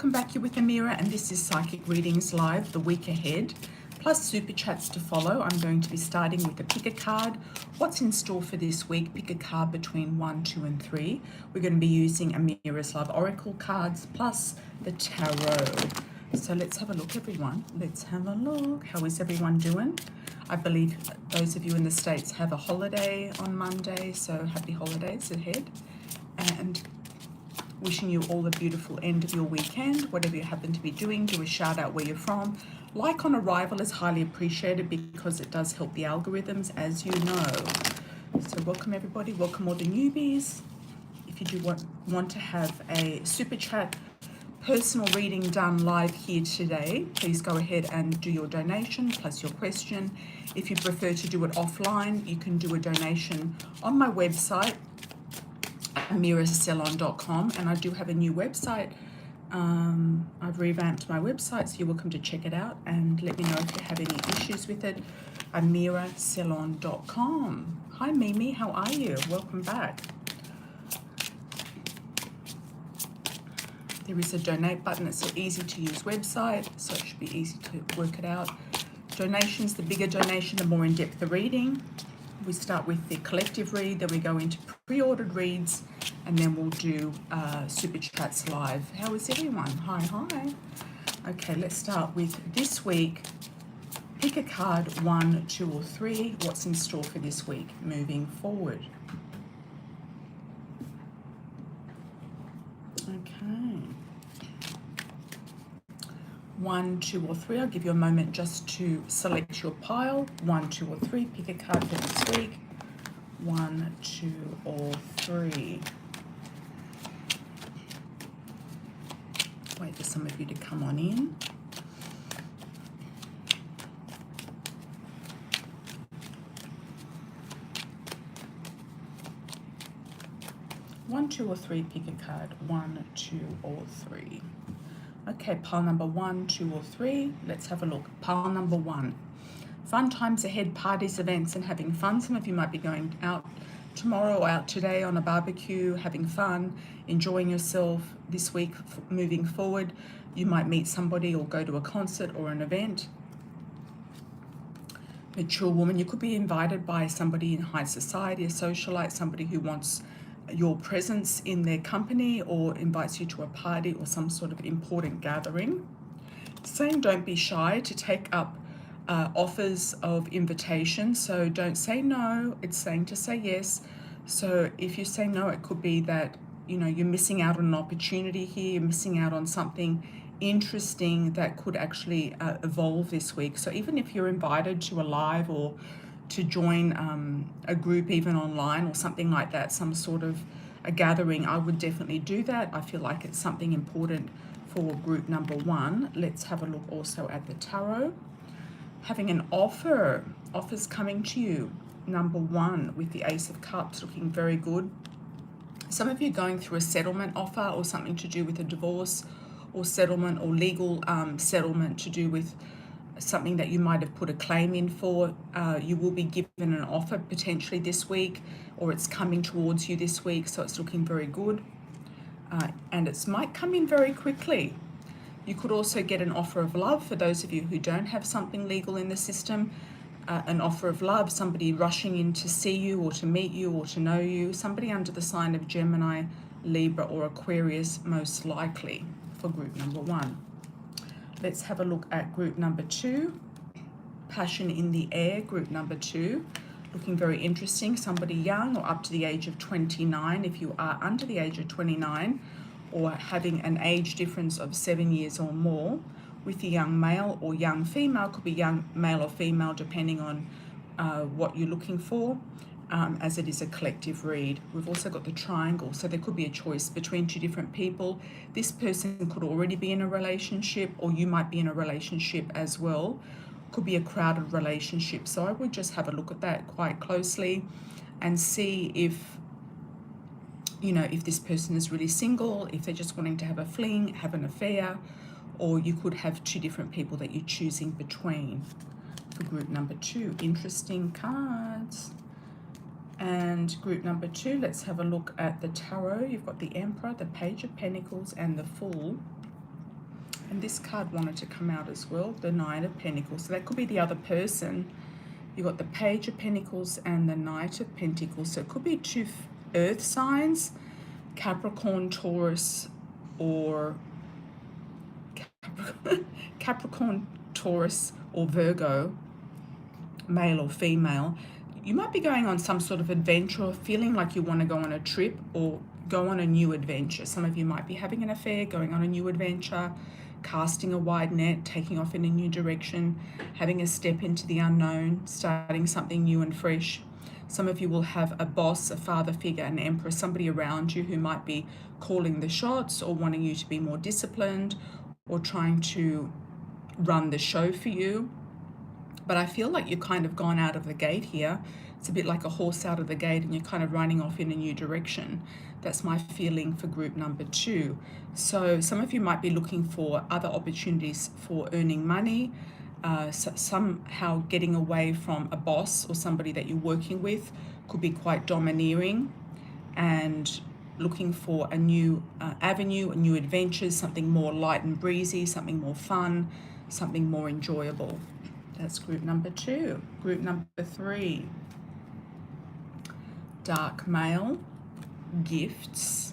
welcome back. You're with Amira, and this is Psychic Readings Live, the week ahead, plus super chats to follow. I'm going to be starting with a pick a card. What's in store for this week? Pick a card between 1, 2, and 3. We're going to be using Amira's Love Oracle cards plus the tarot. So let's have a look, everyone. Let's have a look. How is everyone doing? I believe those of you in the States have a holiday on Monday, so happy holidays ahead. And wishing you all a beautiful end of your weekend. Whatever you happen to be doing, do a shout out where you're from. Like on arrival is highly appreciated because it does help the algorithms, as you know. So welcome everybody, welcome all the newbies. If you do want to have a super chat personal reading done live here today, please go ahead and do your donation plus your question. If you prefer to do it offline, you can do a donation on my website, amirasalon.com, and I do have a new website. I've revamped my website, so you're welcome to check it out and let me know if you have any issues with it. amirasalon.com. Hi Mimi, how are you? Welcome back. There is a donate button. It's an easy to use website, so it should be easy to work it out. Donations, the bigger donation, the more in-depth the reading. We start with the collective read, then we go into pre-ordered reads, and then we'll do super chats live. How is everyone? Hi, hi. Okay, let's start with this week. Pick a card, 1, 2, or 3. What's in store for this week moving forward? Okay. 1, 2, or 3. I'll give you a moment just to select your pile. 1, 2, or 3. Pick a card for this week. 1, 2, or 3. Wait for some of you to come on in. One, 2, or 3. Pick a card. 1, 2, or 3. Okay, pile number 1, 2, or 3. Let's have a look. Pile number 1. Fun times ahead, parties, events, and having fun. Some of you might be going out tomorrow or out today on a barbecue, having fun, enjoying yourself this week moving forward. You might meet somebody or go to a concert or an event. Mature woman, you could be invited by somebody in high society, a socialite, somebody who wants your presence in their company or invites you to a party or some sort of important gathering. Saying don't be shy to take up offers of invitation, so don't say no. It's saying to say yes. So if you say no, it could be that you're missing out on an opportunity here, you're missing out on something interesting that could actually evolve this week. So even if you're invited to a live or to join a group even online or something like that, some sort of a gathering, I would definitely do that. I feel like it's something important for group number 1. Let's have a look also at the tarot. Having an offers coming to you, number 1, with the Ace of Cups, looking very good. Some of you going through a settlement offer or something to do with a divorce or settlement or legal settlement to do with something that you might have put a claim in for. You will be given an offer potentially this week, or it's coming towards you this week, so it's looking very good. And it might come in very quickly. You could also get an offer of love for those of you who don't have something legal in the system. An offer of love, somebody rushing in to see you or to meet you or to know you, somebody under the sign of Gemini, Libra, or Aquarius, most likely for group number 1. Let's have a look at group number 2. Passion in the air, group number 2. Looking very interesting. Somebody young or up to the age of 29. If you are under the age of 29 or having an age difference of 7 years or more with a young male or young female, could be young male or female depending on what you're looking for, as it is a collective read. We've also got the triangle, so there could be a choice between 2 different people. This person could already be in a relationship, or you might be in a relationship as well. Could be a crowded relationship. So I would just have a look at that quite closely and see if if this person is really single, if they're just wanting to have a fling, have an affair, or you could have 2 different people that you're choosing between for group number 2. Interesting cards. And group number 2, let's have a look at the tarot. You've got the Emperor, the Page of Pentacles, and the Fool. this card wanted to come out as well, the Nine of Pentacles. So that could be the other person. You've got the Page of Pentacles and the Knight of Pentacles. So it could be two earth signs, Capricorn, Taurus, or Capricorn, Taurus, or Virgo, male or female. You might be going on some sort of adventure, or feeling like you want to go on a trip or go on a new adventure. Some of you might be having an affair, going on a new adventure, casting a wide net, taking off in a new direction, having a step into the unknown, starting something new and fresh. Some of you will have a boss, a father figure, an emperor, somebody around you who might be calling the shots or wanting you to be more disciplined or trying to run the show for you. But I feel like you're kind of gone out of the gate here. It's a bit like a horse out of the gate and you're kind of running off in a new direction. That's my feeling for group number 2. So some of you might be looking for other opportunities for earning money, somehow getting away from a boss or somebody that you're working with. Could be quite domineering, and looking for a new avenue, a new adventures, something more light and breezy, something more fun, something more enjoyable. That's group number 2. Group number 3, dark male, gifts,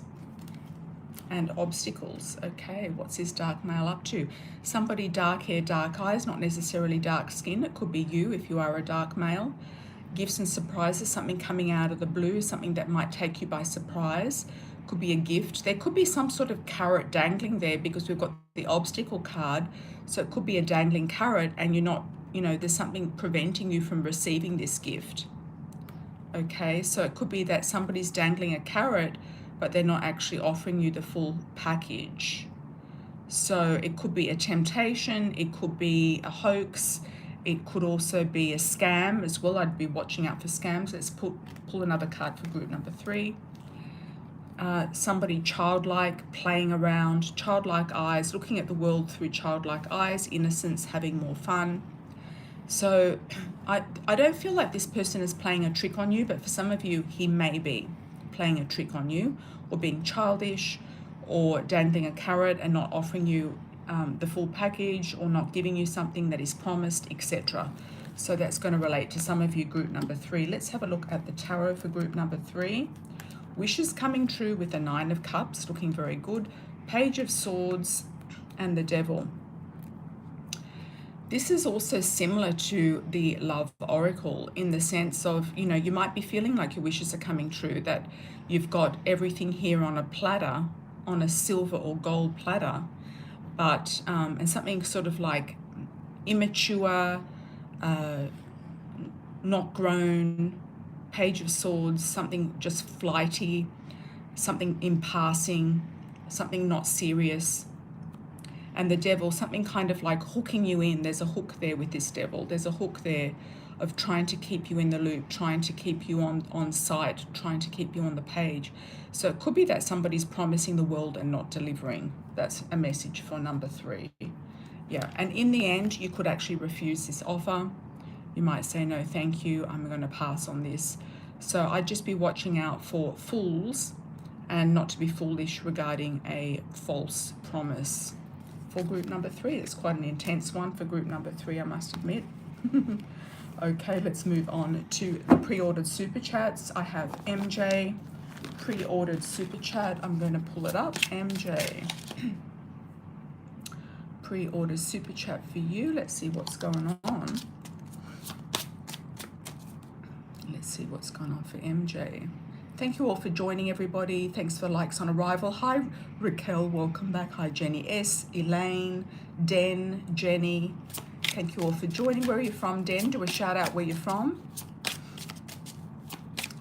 and obstacles. Okay, what's this dark male up to? Somebody dark hair, dark eyes, not necessarily dark skin. It could be you if you are a dark male. Gifts and surprises, something coming out of the blue, something that might take you by surprise. Could be a gift. There could be some sort of carrot dangling there because we've got the obstacle card. So it could be a dangling carrot and you're not, there's something preventing you from receiving this gift. Okay, so it could be that somebody's dangling a carrot, but they're not actually offering you the full package. So it could be a temptation, it could be a hoax, it could also be a scam as well. I'd be watching out for scams. Let's pull another card for group number 3. Somebody childlike, playing around, childlike eyes, looking at the world through childlike eyes, innocence, having more fun. So I don't feel like this person is playing a trick on you, but for some of you, he may be playing a trick on you, or being childish, or dangling a carrot and not offering you the full package, or not giving you something that is promised, etc. So that's going to relate to some of you, group number 3. Let's have a look at the tarot for group number 3. Wishes coming true with the 9 of Cups, looking very good. Page of Swords and the Devil. This is also similar to the Love Oracle in the sense of, you might be feeling like your wishes are coming true, that you've got everything here on a platter, on a silver or gold platter, but, and something sort of like immature, not grown, Page of Swords, something just flighty, something in passing, something not serious. And the Devil, something kind of like hooking you in. There's a hook there with this Devil. There's a hook there of trying to keep you in the loop, trying to keep you on site, trying to keep you on the page. So it could be that somebody's promising the world and not delivering. That's a message for number 3. Yeah, and in the end, you could actually refuse this offer. You might say, no, thank you, I'm going to pass on this. So I'd just be watching out for fools and not to be foolish regarding a false promise. For group number 3, it's quite an intense one for group number 3, I must admit. Okay, let's move on to the pre-ordered super chats. I have MJ, pre-ordered super chat. I'm going to pull it up. MJ, pre-ordered super chat for you. Let's see what's going on. Let's see what's going on for MJ. Thank you all for joining, everybody. Thanks for likes on arrival. Hi, Raquel. Welcome back. Hi, Jenny S. Elaine, Den, Jenny. Thank you all for joining. Where are you from, Den? Do a shout out where you're from.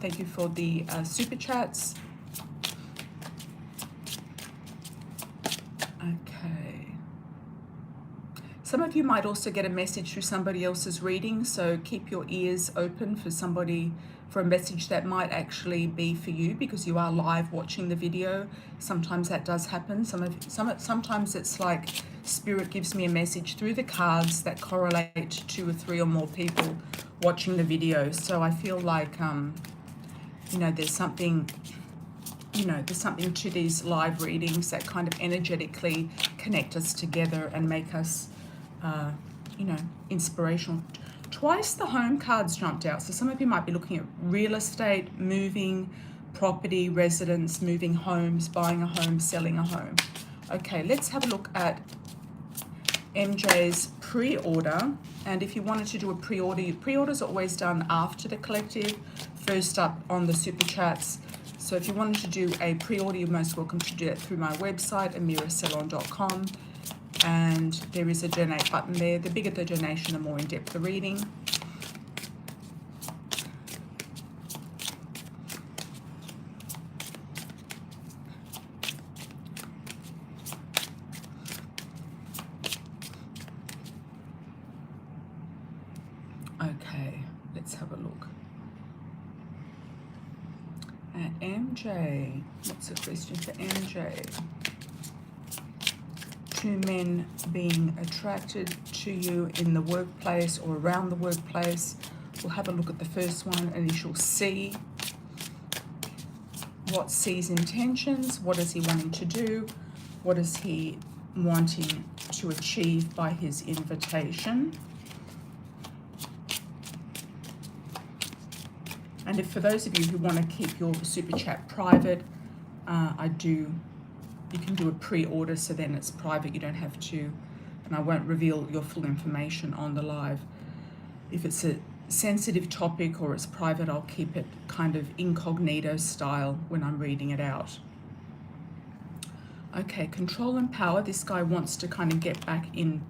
Thank you for the super chats. Okay. Some of you might also get a message through somebody else's reading, so keep your ears open for somebody, for a message that might actually be for you because you are live watching the video. Sometimes that does happen. Sometimes it's like Spirit gives me a message through the cards that correlate to 2 or 3 or more people watching the video. So I feel like, there's something, there's something to these live readings that kind of energetically connect us together and make us, you know, inspirational. Twice the home cards jumped out. So some of you might be looking at real estate, moving, property, residence, moving homes, buying a home, selling a home. Okay, let's have a look at MJ's pre-order. And if you wanted to do a pre-order, your pre-orders are always done after the collective, first up on the super chats. So if you wanted to do a pre-order, you're most welcome to do it through my website, amirasalon.com. And there is a donate button there. The bigger the donation, the more in-depth the reading. Okay, let's have a look at MJ. What's the question for MJ? Two men being attracted to you in the workplace or around the workplace. We'll have a look at the first one, initial C. What's C's intentions? What is he wanting to do? What is he wanting to achieve by his invitation? And if for those of you who want to keep your super chat private, you can do a pre-order, so then it's private. You don't have to, and I won't reveal your full information on the live. If it's a sensitive topic or it's private, I'll keep it kind of incognito style when I'm reading it out. Okay, control and power. This guy wants to kind of get back in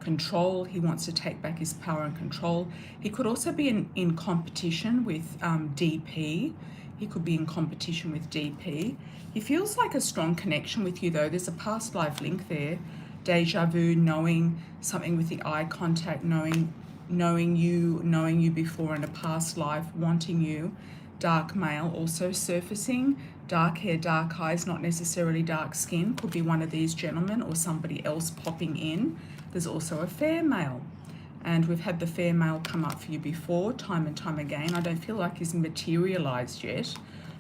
control. He wants to take back his power and control. He could also be in competition with DP. He could be in competition with DP. He feels like a strong connection with you though. There's a past life link there. Deja vu, knowing something with the eye contact, knowing you before in a past life, wanting you. Dark male also surfacing. Dark hair, dark eyes, not necessarily dark skin. Could be one of these gentlemen or somebody else popping in. There's also a fair male. And we've had the fair male come up for you before, time and time again. I don't feel like he's materialized yet,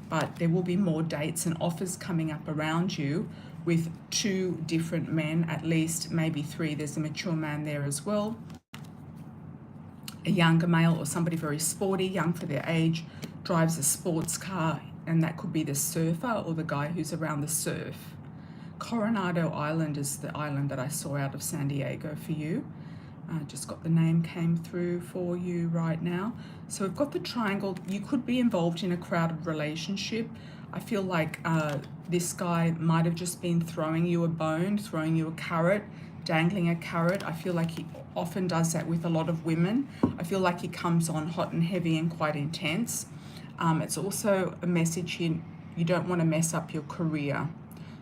but there will be more dates and offers coming up around you with two different men, at least maybe three. There's a mature man there as well. A younger male or somebody very sporty, young for their age, drives a sports car, and that could be the surfer or the guy who's around the surf. Coronado Island is the island that I saw out of San Diego for you. Just got the name came through for you right now. So we've got the triangle. You could be involved in a crowded relationship. I feel like this guy might have just been throwing you a bone, throwing you a carrot, dangling a carrot. I feel like he often does that with a lot of women. I feel like he comes on hot and heavy and quite intense. It's also a message here, you don't want to mess up your career.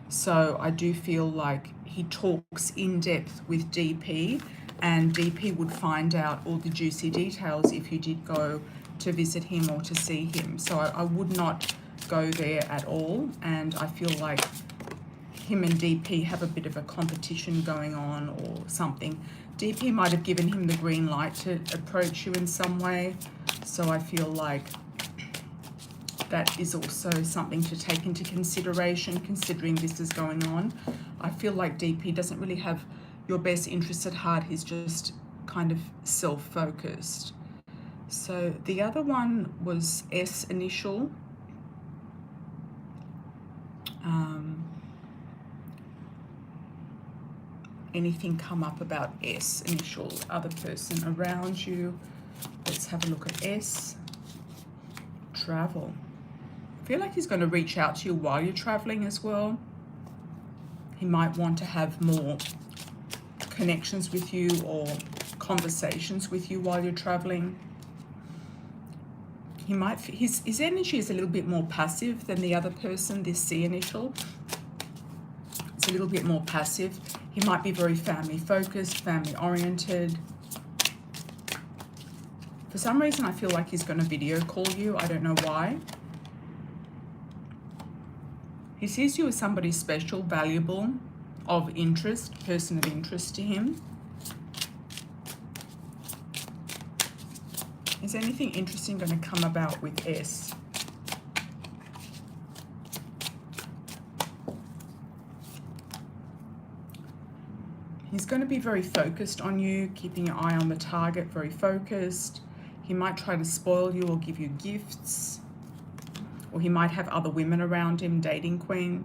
So I do feel like he talks in depth with DP, and DP would find out all the juicy details if you did go to visit him or to see him. So I would not go there at all, and I feel like him and DP have a bit of a competition going on or something. DP might have given him the green light to approach you in some way, so I feel like that is also something to take into consideration, considering this is going on. I feel like DP doesn't really have your best interests at heart. He's just kind of self-focused. So the other one was S initial. Anything come up about S initial, other person around you? Let's have a look at S. Travel. I feel like he's going to reach out to you while you're traveling as well. He might want to have more connections with you or conversations with you while you're traveling. He might, his energy is a little bit more passive than the other person, this C initial. It's a little bit more passive. He might be very family focused, family oriented. For some reason, I feel like he's going to video call you. I don't know why. He sees you as somebody special, valuable, of interest, person of interest to him. Is anything interesting going to come about with S? He's going to be very focused on you, keeping your eye on the target, very focused. He might try to spoil you or give you gifts. Or he might have other women around him, dating queen.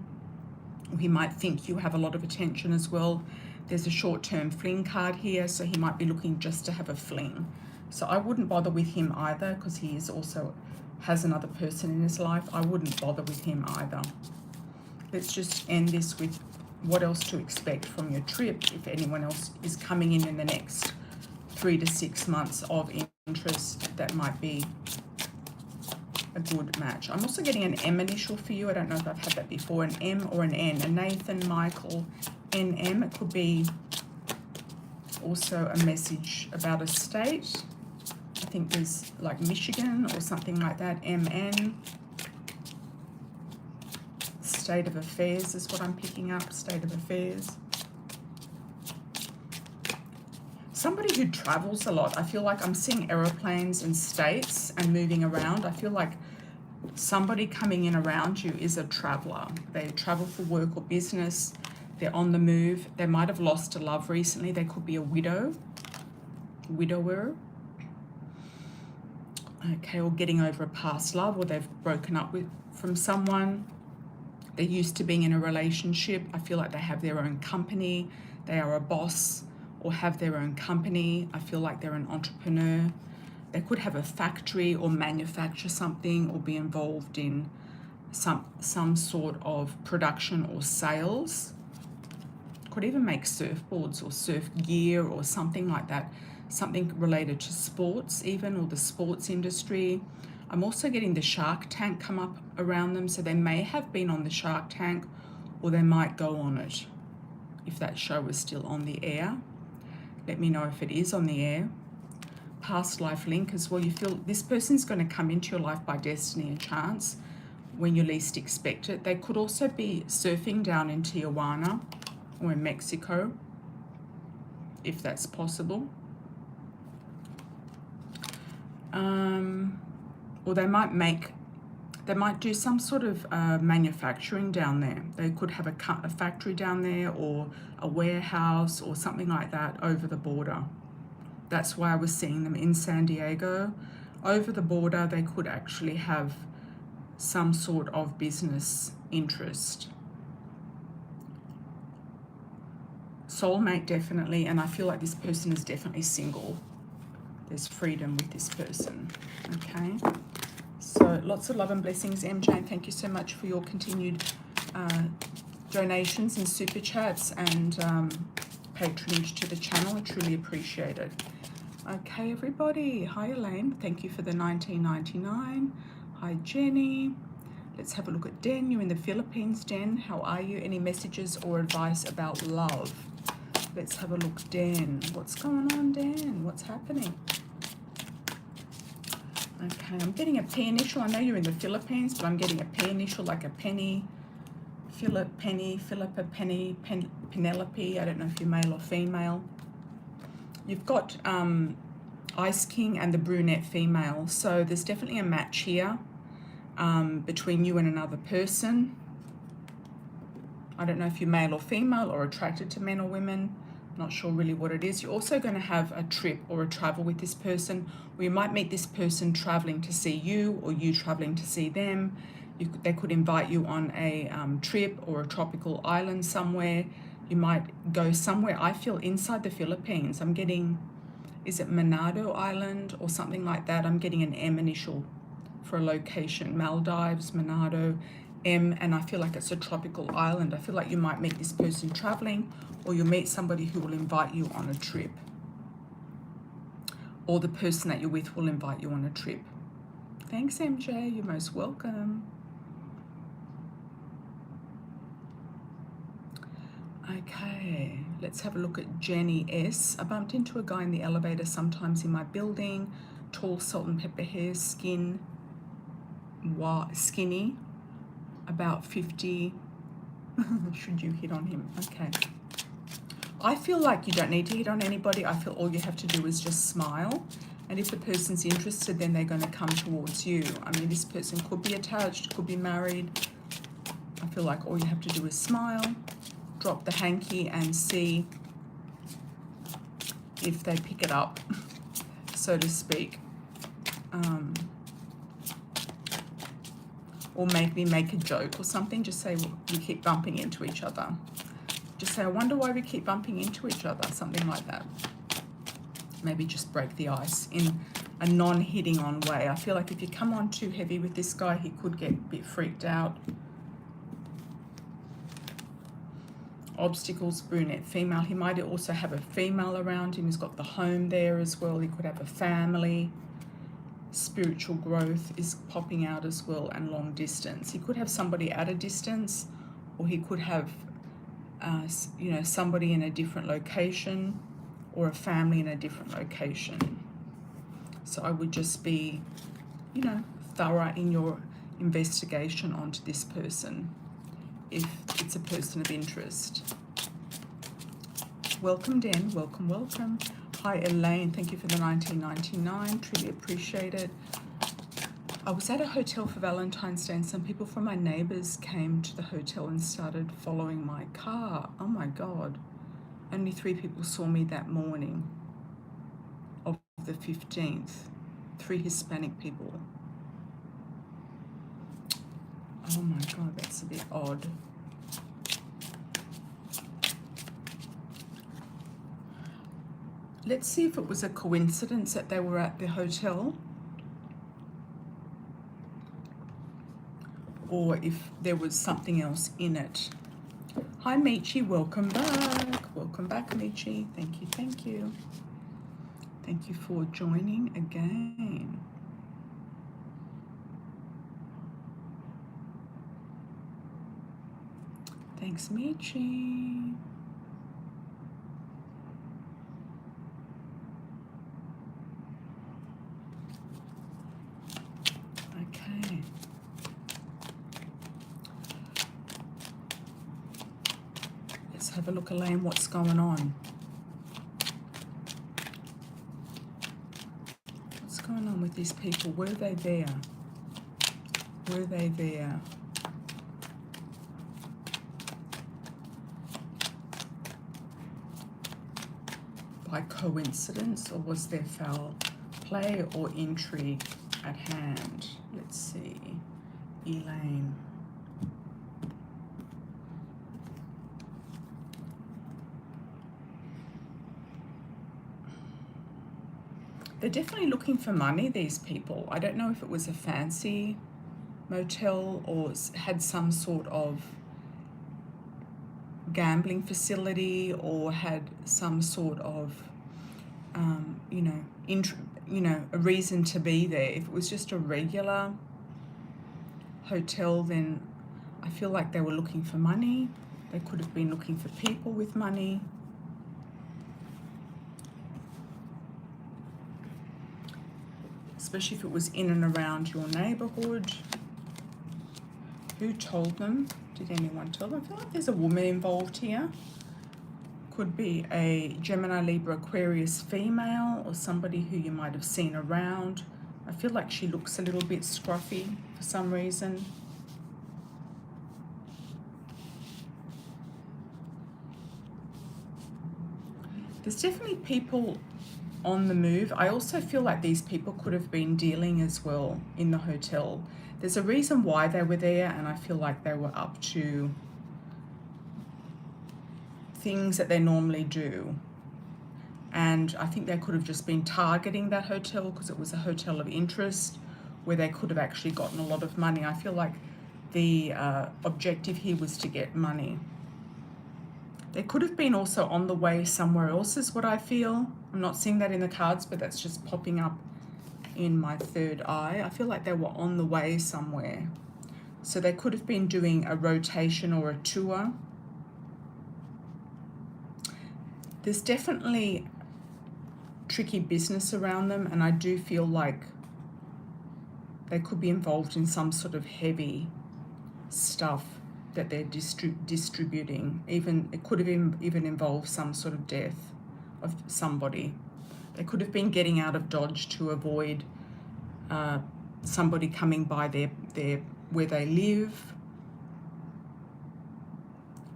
Or he might think you have a lot of attention as well. There's a short-term fling card here, so he might be looking just to have a fling. So I wouldn't bother with him either, because he is also has another person in his life. I wouldn't bother with him either. Let's just end this with what else to expect from your trip, if anyone else is coming in the next 3 to 6 months of interest. That might be a good match. I'm also getting an M initial for you. I don't know if I've had that before, an M or an N. A Nathan, Michael, NM. It could be also a message about a state. I think there's like Michigan or something like that. MN. State of affairs is what I'm picking up. State of affairs. Somebody who travels a lot. I feel like I'm seeing aeroplanes and states and moving around. I feel like somebody coming in around you is a traveler. They travel for work or business. They're on the move. They might have lost a love recently. They could be a widower. Okay, or getting over a past love, or they've broken up from someone. They're used to being in a relationship. I feel like they have their own company. They are a boss or have their own company. I feel like they're an entrepreneur. They could have a factory or manufacture something or be involved in some sort of production or sales. Could even make surfboards or surf gear or something like that. Something related to sports even, or the sports industry. I'm also getting the Shark Tank come up around them, so they may have been on the Shark Tank, or they might go on it if that show is still on the air. Let me know if it is on the air. Past life link as well. You feel this person's going to come into your life by destiny and chance when you least expect it. They could also be surfing down in Tijuana or in Mexico, if that's possible. Or they might do some sort of manufacturing down there. They could have a factory down there or a warehouse or something like that over the border. That's why I was seeing them in San Diego. Over the border, they could actually have some sort of business interest. Soulmate, definitely, and I feel like this person is definitely single. There's freedom with this person, okay? So lots of love and blessings, MJ, and thank you so much for your continued donations and super chats and patronage to the channel. I truly appreciate it. Okay, everybody. Hi, Elaine. Thank you for the $19.99. Hi, Jenny. Let's have a look at Den. You're in the Philippines, Den. How are you? Any messages or advice about love? Let's have a look, Den. What's going on, Den? What's happening? Okay, I'm getting a P initial. I know you're in the Philippines, but I'm getting a P initial, like a Penny, Philippa, Penny, Penelope. I don't know if you're male or female. You've got Ice King and the brunette female. So there's definitely a match here between you and another person. I don't know if you're male or female or attracted to men or women. Not sure really what it is. You're also going to have a trip or a travel with this person, or you might meet this person traveling to see you, or you traveling to see them. They could invite you on a trip or a tropical island somewhere. You might go somewhere, I feel, inside the Philippines. I'm getting, is it Manado Island or something like that? I'm getting an M initial for a location. Maldives, Manado, M, and I feel like it's a tropical island. I feel like you might meet this person traveling, or you'll meet somebody who will invite you on a trip. Or the person that you're with will invite you on a trip. Thanks, MJ. You're most welcome. Okay, let's have a look at Jenny S. I bumped into a guy in the elevator sometimes in my building. Tall, salt and pepper hair, skinny, about 50. Should you hit on him? Okay. I feel like you don't need to hit on anybody. I feel all you have to do is just smile. And if the person's interested, then they're going to come towards you. I mean, this person could be attached, could be married. I feel like all you have to do is smile, drop the hanky and see if they pick it up, so to speak. Or maybe make a joke or something. Just say, well, we keep bumping into each other. Just say, I wonder why we keep bumping into each other. Something like that. Maybe just break the ice in a non-hitting on way. I feel like if you come on too heavy with this guy, he could get a bit freaked out. Obstacles, brunette, female. He might also have a female around him. He's got the home there as well. He could have a family. Spiritual growth is popping out as well, and long distance. He could have somebody at a distance, or he could have you know, somebody in a different location, or a family in a different location. So I would just be, you know, thorough in your investigation onto this person if it's a person of interest. Welcome, Dan. Welcome, welcome. Hi, Elaine. Thank you for the 1999. Truly appreciate it. I was at a hotel for Valentine's Day, and some people from my neighbours came to the hotel and started following my car. Oh my God. Only 3 people saw me that morning of the 15th. 3 Hispanic people. Oh my God, that's a bit odd. Let's see if it was a coincidence that they were at the hotel, or if there was something else in it. Hi, Michi. Welcome back. Welcome back, Michi. Thank you. Thank you. Thank you for joining again. Thanks, Michi. Okay. Let's have a look, Elaine, what's going on? What's going on with these people? Were they there? Were they there? By coincidence, or was there foul play or intrigue at hand? Let's see. Elaine. They're definitely looking for money, these people. I don't know if it was a fancy motel or had some sort of gambling facility, or had some sort of, you know, a reason to be there. If it was just a regular hotel, then I feel like they were looking for money. They could have been looking for people with money. Especially if it was in and around your neighborhood. Who told them? Did anyone tell them? I feel like there's a woman involved here. Could be a Gemini, Libra, Aquarius female, or somebody who you might have seen around. I feel like she looks a little bit scruffy for some reason. There's definitely people on the move. I also feel like these people could have been dealing as well in the hotel. There's a reason why they were there, and I feel like they were up to things that they normally do. And I think they could have just been targeting that hotel because it was a hotel of interest where they could have actually gotten a lot of money. I feel like the objective here was to get money. They could have been also on the way somewhere else, is what I feel. I'm not seeing that in the cards, but that's just popping up in my third eye. I feel like they were on the way somewhere. So they could have been doing a rotation or a tour. There's definitely tricky business around them, and I do feel like they could be involved in some sort of heavy stuff that they're distributing. Even it could have even involved some sort of death of somebody. They could have been getting out of Dodge to avoid somebody coming by their where they live,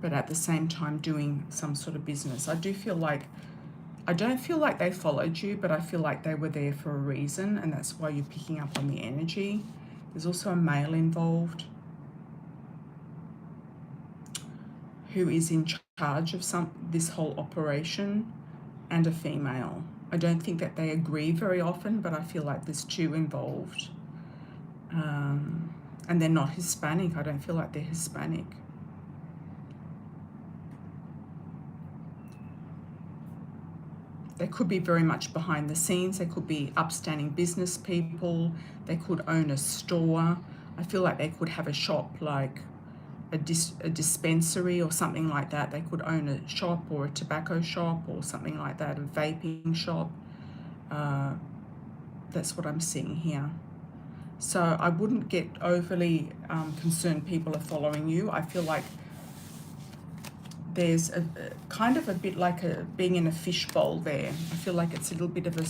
but at the same time doing some sort of business. I do feel like I don't feel like they followed you, but I feel like they were there for a reason, and that's why you're picking up on the energy. There's also a male involved who is in charge of this whole operation, and a female. I don't think that they agree very often, but I feel like there's two involved. And they're not Hispanic. I don't feel like they're Hispanic. They could be very much behind the scenes. They could be upstanding business people. They could own a store. I feel like they could have a shop, like a dispensary or something like that. They could own a shop or a tobacco shop or something like that, a vaping shop. That's what I'm seeing here. So I wouldn't get overly concerned people are following you. I feel like there's a kind of a bit like being in a fishbowl there. I feel like it's a little bit of a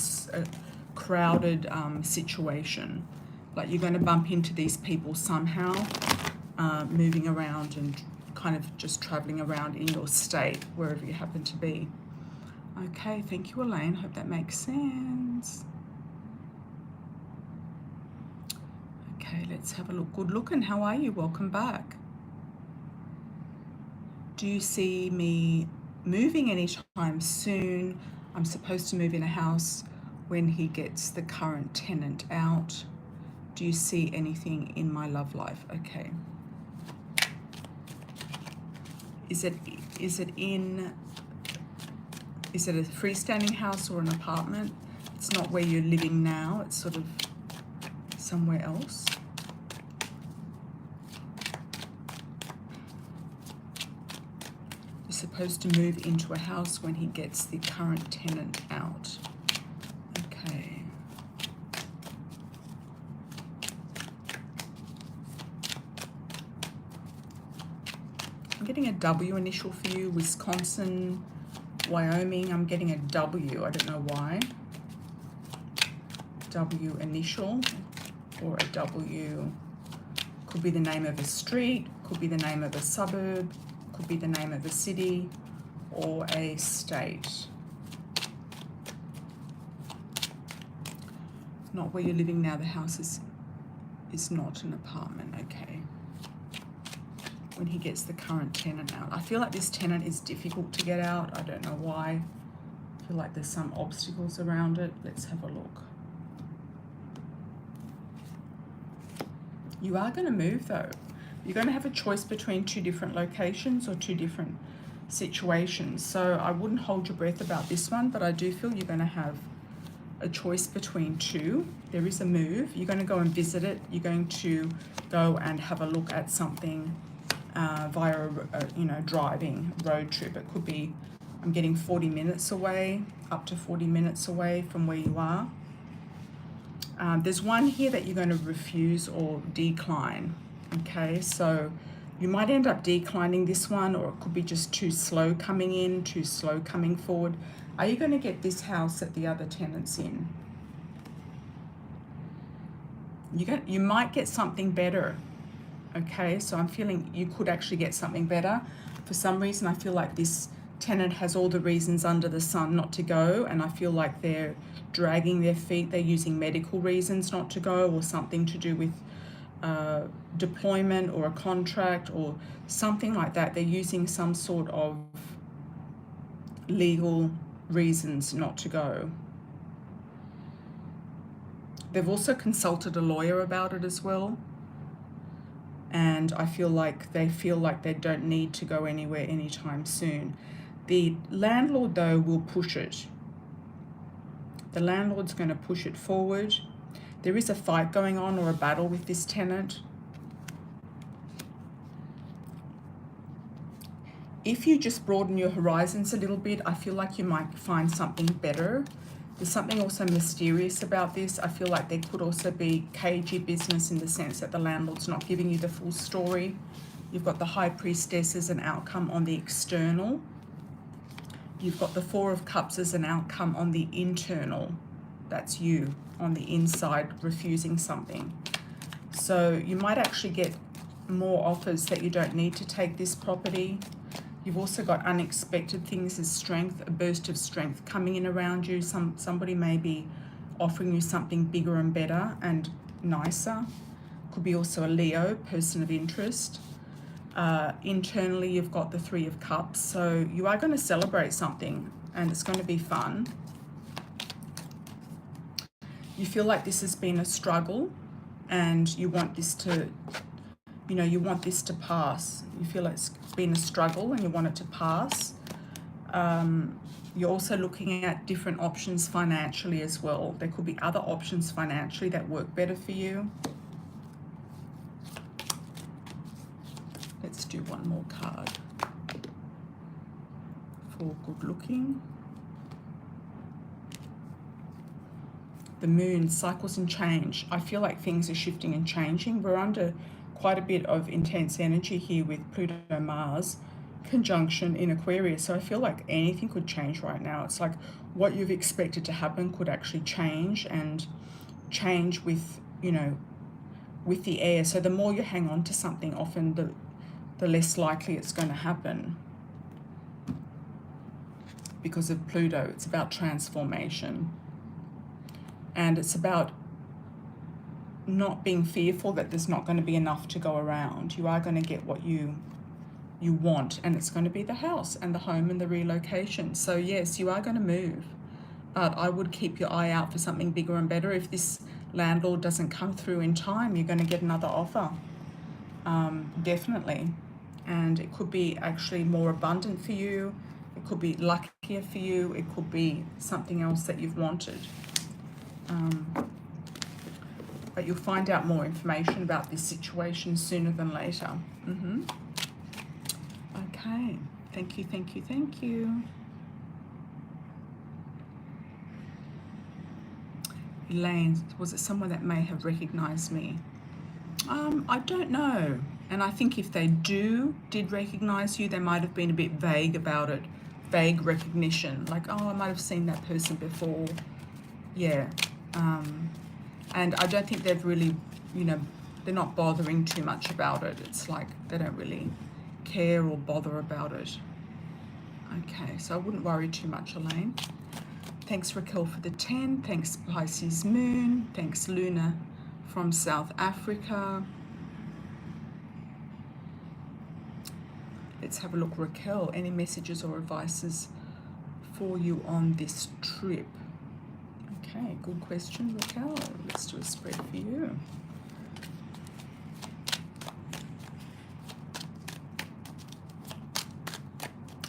crowded situation. Like you're going to bump into these people somehow, moving around and kind of just traveling around in your state, wherever you happen to be. Okay, thank you, Elaine. Hope that makes sense. Okay, let's have a look. Good looking. How are you? Welcome back. Do you see me moving anytime soon? I'm supposed to move in a house when he gets the current tenant out. Do you see anything in my love life? Okay. Is it a freestanding house or an apartment? It's not where you're living now. It's sort of somewhere else. You're supposed to move into a house when he gets the current tenant out. Okay. I'm getting a W initial for you. Wisconsin, Wyoming. I'm getting a W. I don't know why. W initial or a W. Could be the name of a street, could be the name of a suburb, could be the name of a city or a state. Not where you're living now. The house is not an apartment. Okay. When he gets the current tenant out. I feel like this tenant is difficult to get out. I don't know why. I feel like there's some obstacles around it. Let's have a look. You are going to move though. You're going to have a choice between two different locations or two different situations. So I wouldn't hold your breath about this one, but I do feel you're going to have a choice between two. There is a move. You're going to go and visit it. You're going to go and have a look at something via a driving road trip. It could be, I'm getting 40 minutes away, up to 40 minutes away from where you are. There's one here that you're going to refuse or decline. Okay, so you might end up declining this one, or it could be just too slow coming in, too slow coming forward. Are you going to get this house that the other tenant's in? You might get something better. Okay, so I'm feeling you could actually get something better. For some reason, I feel like this tenant has all the reasons under the sun not to go, and I feel like they're dragging their feet. They're using medical reasons not to go, or something to do with deployment or a contract or something like that. They're using some sort of legal reasons not to go. They've also consulted a lawyer about it as well. And I feel like they don't need to go anywhere anytime soon. The landlord, though, will push it. The landlord's going to push it forward. There is a fight going on or a battle with this tenant. If you just broaden your horizons a little bit, I feel like you might find something better. There's something also mysterious about this. I feel like there could also be cagey business in the sense that the landlord's not giving you the full story. You've got the High Priestess as an outcome on the external. You've got the Four of Cups as an outcome on the internal. That's you on the inside refusing something. So you might actually get more offers that you don't need to take this property. You've also got unexpected things as strength, a burst of strength coming in around you. Somebody may be offering you something bigger and better and nicer. Could be also a Leo, person of interest. Internally, you've got the Three of Cups. So you are going to celebrate something and it's going to be fun. You feel like this has been a struggle and you want this to, you want this to pass. You feel like it's been a struggle and you want it to pass. You're also looking at different options financially as well. There could be other options financially that work better for you. Let's do one more card for good looking. The moon, cycles and change. I feel like things are shifting and changing. We're under quite a bit of intense energy here with Pluto Mars conjunction in Aquarius. So I feel like anything could change right now. It's like what you've expected to happen could actually change, and change with, with the air. So the more you hang on to something, often the less likely it's going to happen. Because of Pluto, it's about transformation. And it's about not being fearful that there's not going to be enough to go around. You are going to get what you want, and it's going to be the house and the home and the relocation. So yes, you are going to move, but I would keep your eye out for something bigger and better. If this landlord doesn't come through in time, you're going to get another offer, definitely. And it could be actually more abundant for you. It could be luckier for you. It could be something else that you've wanted. But you'll find out more information about this situation sooner than later. Okay, thank you, thank you, thank you. Elaine, was it someone that may have recognized me? I don't know. And I think if they did recognize you, they might have been a bit vague about it. Vague recognition, like, oh, I might have seen that person before. Yeah. And I don't think they've really, they're not bothering too much about it. It's like they don't really care or bother about it. Okay, so I wouldn't worry too much, Elaine. Thanks, Raquel, for the 10. Thanks, Pisces Moon. Thanks, Luna from South Africa. Let's have a look, Raquel. Any messages or advices for you on this trip? Okay, good question, Raquel. Let's do a spread for you.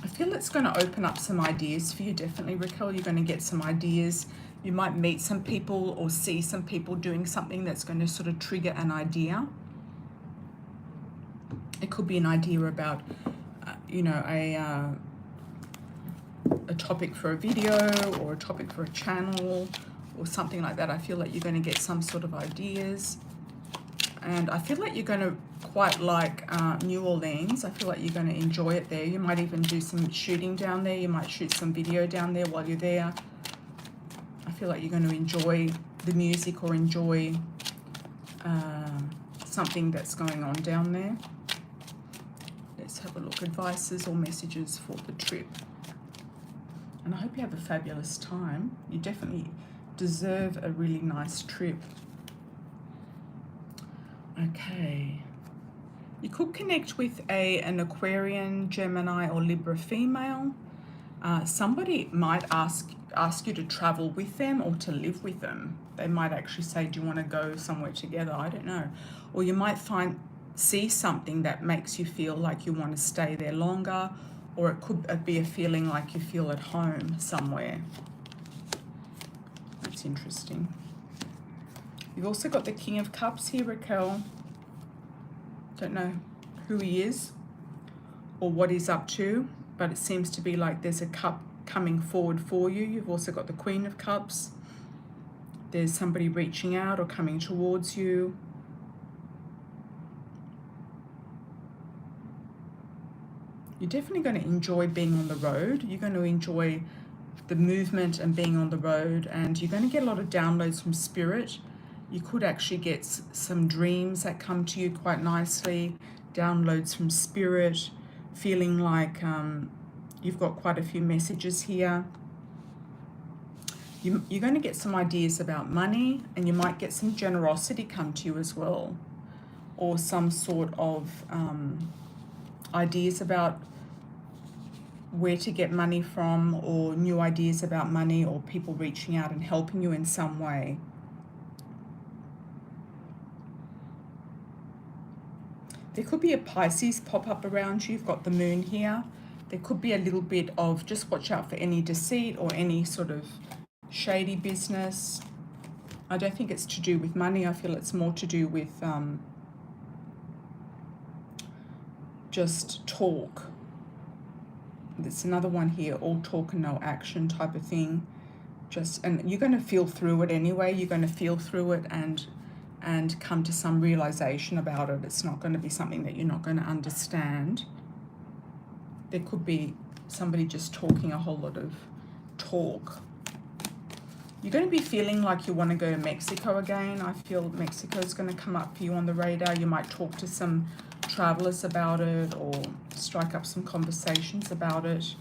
I feel it's going to open up some ideas for you, definitely, Raquel. You're going to get some ideas. You might meet some people or see some people doing something that's going to sort of trigger an idea. It could be an idea about, a topic for a video or a topic for a channel or something like that. I feel like you're going to get some sort of ideas. And I feel like you're going to quite like New Orleans. I feel like you're going to enjoy it there. You might even do some shooting down there. You might shoot some video down there while you're there. I feel like you're going to enjoy the music or enjoy something that's going on down there. Let's have a look. Advices or messages for the trip. And I hope you have a fabulous time. You definitely deserve a really nice trip. Okay. You could connect with an Aquarian, Gemini, or Libra female. Somebody might ask you to travel with them or to live with them. They might actually say, do you want to go somewhere together? I don't know. Or you might see something that makes you feel like you want to stay there longer, or it could be a feeling like you feel at home somewhere. That's interesting. You've also got the King of Cups here, Raquel. Don't know who he is or what he's up to, but it seems to be like there's a cup coming forward for you. You've also got the Queen of Cups. There's somebody reaching out or coming towards you. You're definitely going to enjoy being on the road. You're going to enjoy the movement and being on the road, and you're going to get a lot of downloads from spirit. You could actually get some dreams that come to you quite nicely, downloads from spirit. feeling like you've got quite a few messages here. You're going to get some ideas about money, and you might get some generosity come to you as well, or some sort of ideas about where to get money from, or new ideas about money, or people reaching out and helping you in some way. There could be a Pisces pop up around you. You've got the moon here. There could be a little bit of just watch out for any deceit or any sort of shady business. I don't think it's to do with money. I feel it's more to do with just talk. There's another one here, all talk and no action type of thing. And you're going to feel through it anyway. You're going to feel through it and come to some realization about it. It's not going to be something that you're not going to understand. There could be somebody just talking a whole lot of talk. You're going to be feeling like you want to go to Mexico again. I feel Mexico is going to come up for you on the radar. You might talk to some travelers about it, or strike up some conversations about it.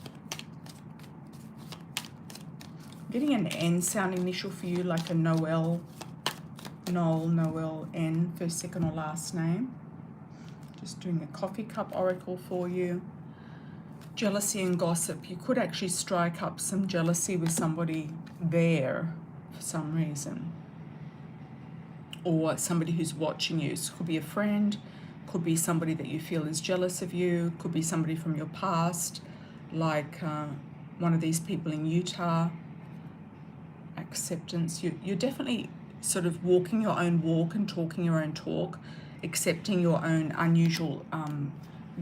I'm getting an N sound initial for you, like a Noel, N, first, second, or last name. Just doing a coffee cup oracle for you. Jealousy and gossip. You could actually strike up some jealousy with somebody there for some reason, or somebody who's watching you. So it could be a friend, could be somebody that you feel is jealous of you, could be somebody from your past, like one of these people in Utah. Acceptance. You're definitely sort of walking your own walk and talking your own talk, accepting your own unusual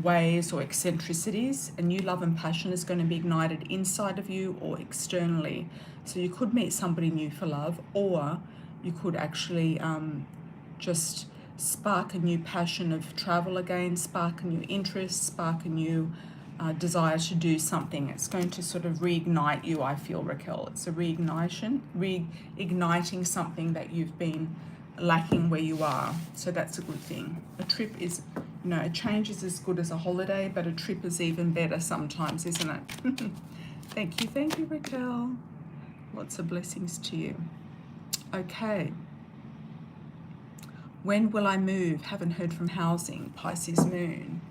ways or eccentricities. A new love and passion is going to be ignited inside of you or externally. So you could meet somebody new for love, or you could actually just spark a new passion of travel again, spark a new interest, spark a new desire to do something. It's going to sort of reignite you, I feel, Raquel. It's a reigniting something that you've been lacking where you are. So that's a good thing. A trip is, a change is as good as a holiday, but a trip is even better sometimes, isn't it? Thank you, Raquel. Lots of blessings to you. Okay. When will I move? Haven't heard from housing. Pisces moon.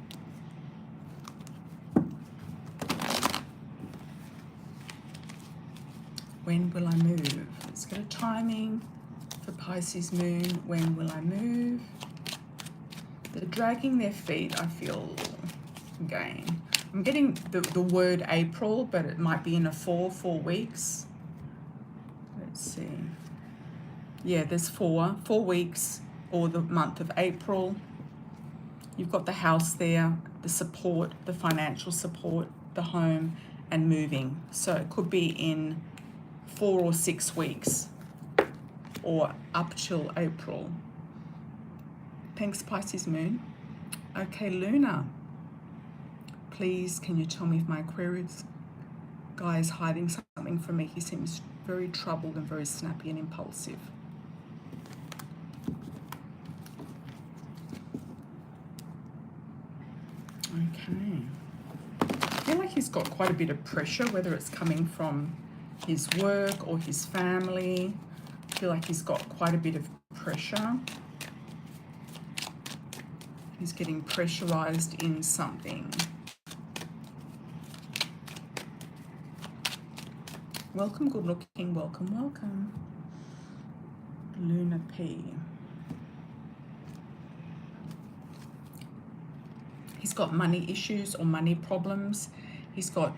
When will I move? Let's get a timing for Pisces moon. When will I move? They're dragging their feet, I feel, again. I'm getting the word April, but it might be in a 4 weeks. Let's see. Yeah, there's 4 weeks, or the month of April. You've got the house there, the support, the financial support, the home, and moving. So it could be in 4 or 6 weeks, or up till April. Thanks, Pisces moon. Okay, Luna. Please, can you tell me if my Aquarius guy is hiding something from me? He seems very troubled and very snappy and impulsive. Okay. I feel like he's got quite a bit of pressure, whether it's coming from his work or his family. I feel like he's got quite a bit of pressure. He's getting pressurized in something. Welcome, good looking, welcome. Luna P. He's got money issues or money problems. He's got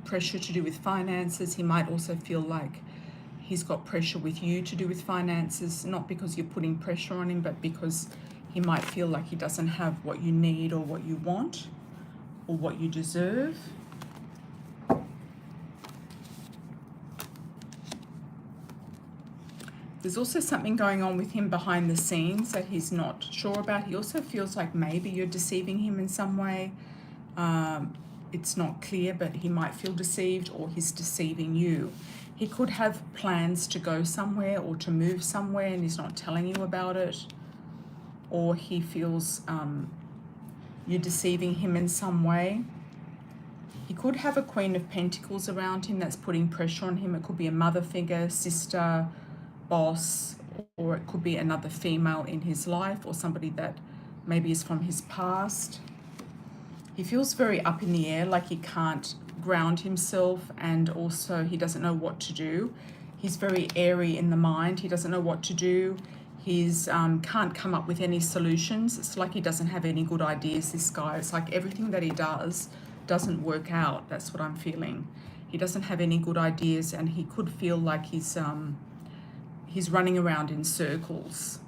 pressure to do with finances. He might also feel like he's got pressure with you to do with finances, not because you're putting pressure on him, but because he might feel like he doesn't have what you need or what you want or what you deserve. There's also something going on with him behind the scenes that he's not sure about. He also feels like maybe you're deceiving him in some way. It's not clear, but he might feel deceived, or he's deceiving you. He could have plans to go somewhere or to move somewhere and he's not telling you about it. Or he feels You're deceiving him in some way. He could have a Queen of Pentacles around him that's putting pressure on him. It could be a mother figure, sister, boss, or it could be another female in his life, or somebody that maybe is from his past. He feels very up in the air, like he can't ground himself, and also he doesn't know what to do. He's very airy in the mind. He doesn't know what to do. He's can't come up with any solutions. It's like he doesn't have any good ideas, this guy. It's like everything that he does doesn't work out. That's what I'm feeling. He doesn't have any good ideas, and he could feel like he's running around in circles.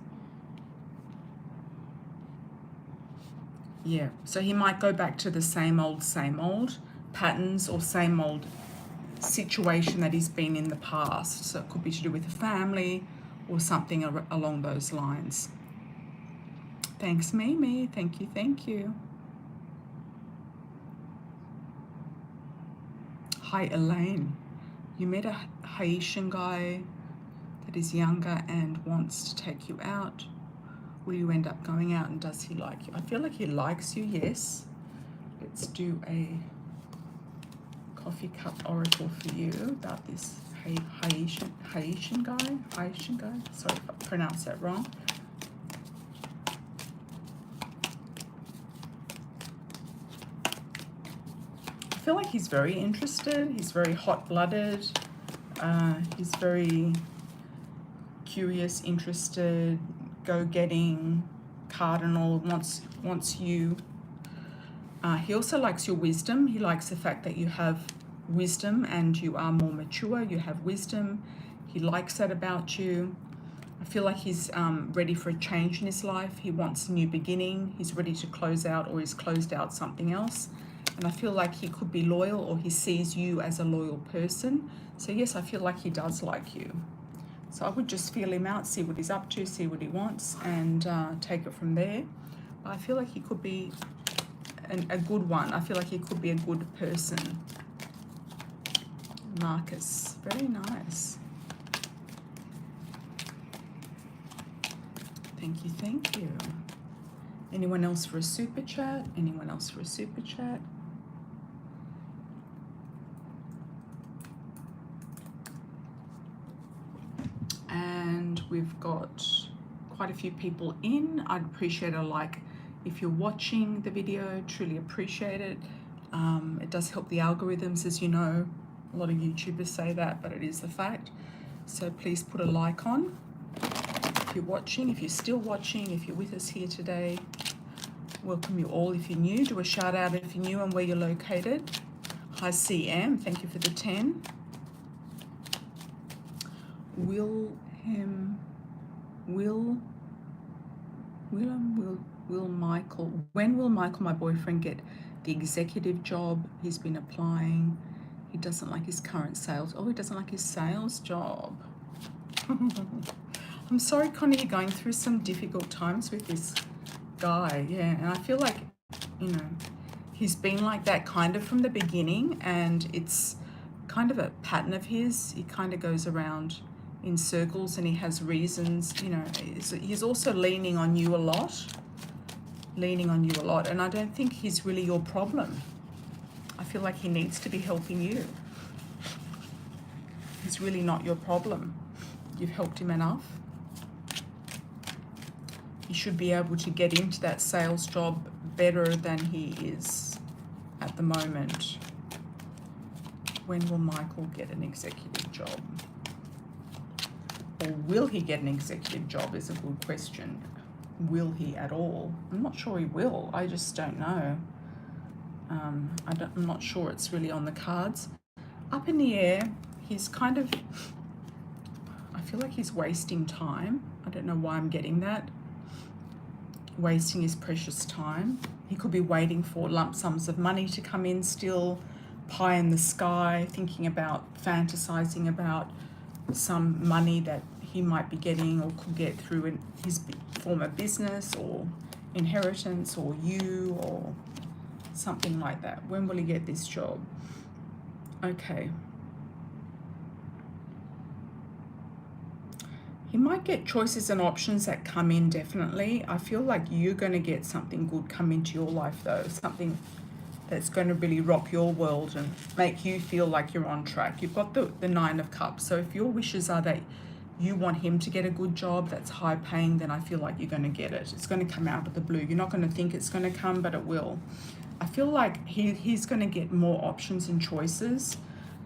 Yeah, so he might go back to the same old patterns or same old situation that he's been in the past. So it could be to do with a family or something along those lines. Thanks, Mimi. Thank you, thank you. Hi, Elaine. You met a Haitian guy that is younger and wants to take you out. Will you end up going out, and does he like you? I feel like he likes you, yes. Let's do a coffee cup oracle for you about this Haitian guy. Sorry if I pronounced that wrong. I feel like he's very interested. He's very hot-blooded. He's very curious, interested, go-getting, cardinal, wants you. He also likes your wisdom. He likes the fact that you have wisdom and you are more mature. You have wisdom. He likes that about you. I feel like he's ready for a change in his life. He wants a new beginning. He's ready to close out, or he's closed out something else. And I feel like he could be loyal, or he sees you as a loyal person. So yes, I feel like he does like you. So I would just feel him out, see what he's up to, see what he wants, and take it from there. I feel like he could be a good one. I feel like he could be a good person. Marcus, very nice. Thank you, thank you. Anyone else for a super chat? Anyone else for a super chat? And we've got quite a few people in. I'd appreciate a like if you're watching the video. Truly appreciate it. It does help the algorithms, as you know. A lot of YouTubers say that, but it is the fact. So please put a like on if you're watching, if you're still watching, if you're with us here today. Welcome you all. If you're new, do a shout out if you're new and where you're located. Hi CM, thank you for the 10. Will Michael, when will Michael, my boyfriend, get the executive job? He's been applying. He doesn't like his current sales. Oh, he doesn't like his sales job. I'm sorry, Connie, you're going through some difficult times with this guy. Yeah, and I feel like, you know, he's been like that kind of from the beginning, and it's kind of a pattern of his. He kind of goes around in circles, and he has reasons, you know. He's also leaning on you a lot, and I don't think he's really your problem. I feel like he needs to be helping you. He's really not your problem. You've helped him enough. He should be able to get into that sales job better than he is at the moment. When will Michael get an executive job? Or will he get an executive job is a good question. Will he at all? I'm not sure he will. I just don't know. I'm not sure it's really on the cards. Up in the air, he's kind of, I feel like he's wasting time. I don't know why I'm getting that. Wasting his precious time. He could be waiting for lump sums of money to come in still, pie in the sky, thinking about, fantasizing about some money that he might be getting or could get through his former business or inheritance or you or something like that. When will he get this job? Okay. He might get choices and options that come in, definitely. I feel like you're going to get something good come into your life, though. Something that's going to really rock your world and make you feel like you're on track. You've got the Nine of Cups. So if your wishes are that you want him to get a good job that's high paying, then I feel like you're going to get it. It's going to come out of the blue. You're not going to think it's going to come, but it will. I feel like he's going to get more options and choices.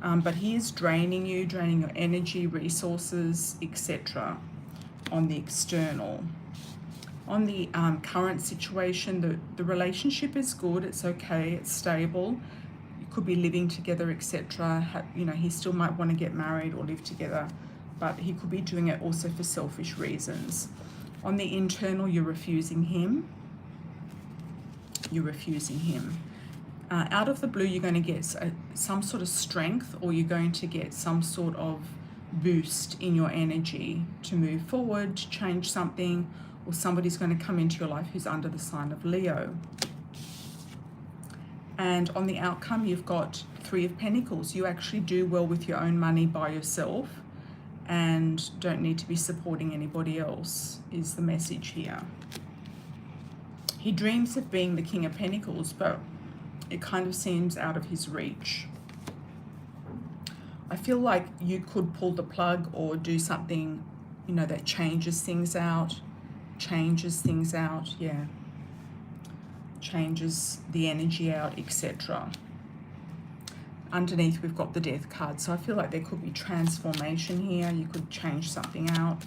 But he is draining you, draining your energy, resources, etc. on the external. On the current situation, the relationship is good, it's okay, it's stable. You could be living together, etc. You know, he still might want to get married or live together, but he could be doing it also for selfish reasons. On the internal, you're refusing him. You're refusing him. Out of the blue, you're going to get some sort of strength, or you're going to get some sort of boost in your energy to move forward, to change something, or somebody's going to come into your life who's under the sign of Leo. And on the outcome, you've got Three of Pentacles. You actually do well with your own money by yourself and don't need to be supporting anybody else, is the message here. He dreams of being the King of Pentacles, but it kind of seems out of his reach. I feel like you could pull the plug or do something, you know, that changes things out, yeah. Changes the energy out, etc. Underneath, we've got the Death card. So I feel like there could be transformation here. You could change something out.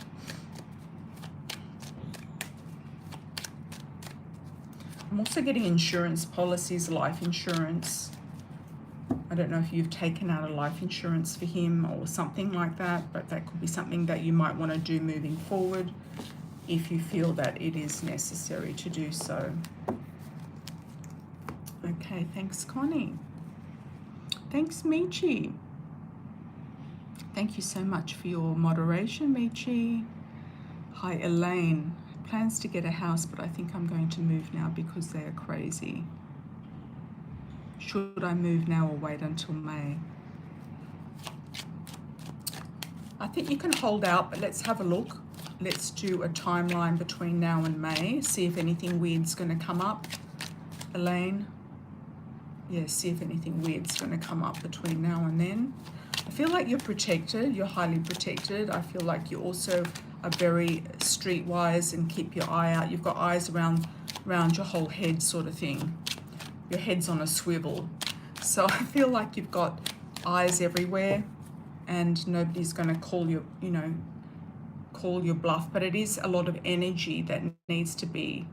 I'm also getting insurance policies, life insurance. I don't know if you've taken out a life insurance for him or something like that, but that could be something that you might want to do moving forward if you feel that it is necessary to do so. Okay, thanks, Connie. Thanks, Michi. Thank you so much for your moderation, Michi. Hi, Elaine. Plans to get a house, but I think I'm going to move now because they are crazy. Should I move now or wait until May? I think you can hold out, but let's have a look. Let's do a timeline between now and May. See if anything weird's going to come up. Elaine. Yeah, see if anything weird's going to come up between now and then. I feel like you're protected. You're highly protected. I feel like you also are very streetwise and keep your eye out. You've got eyes around your whole head, sort of thing. Your head's on a swivel. So I feel like you've got eyes everywhere and nobody's going to call you, you know, call your bluff. But it is a lot of energy that needs to be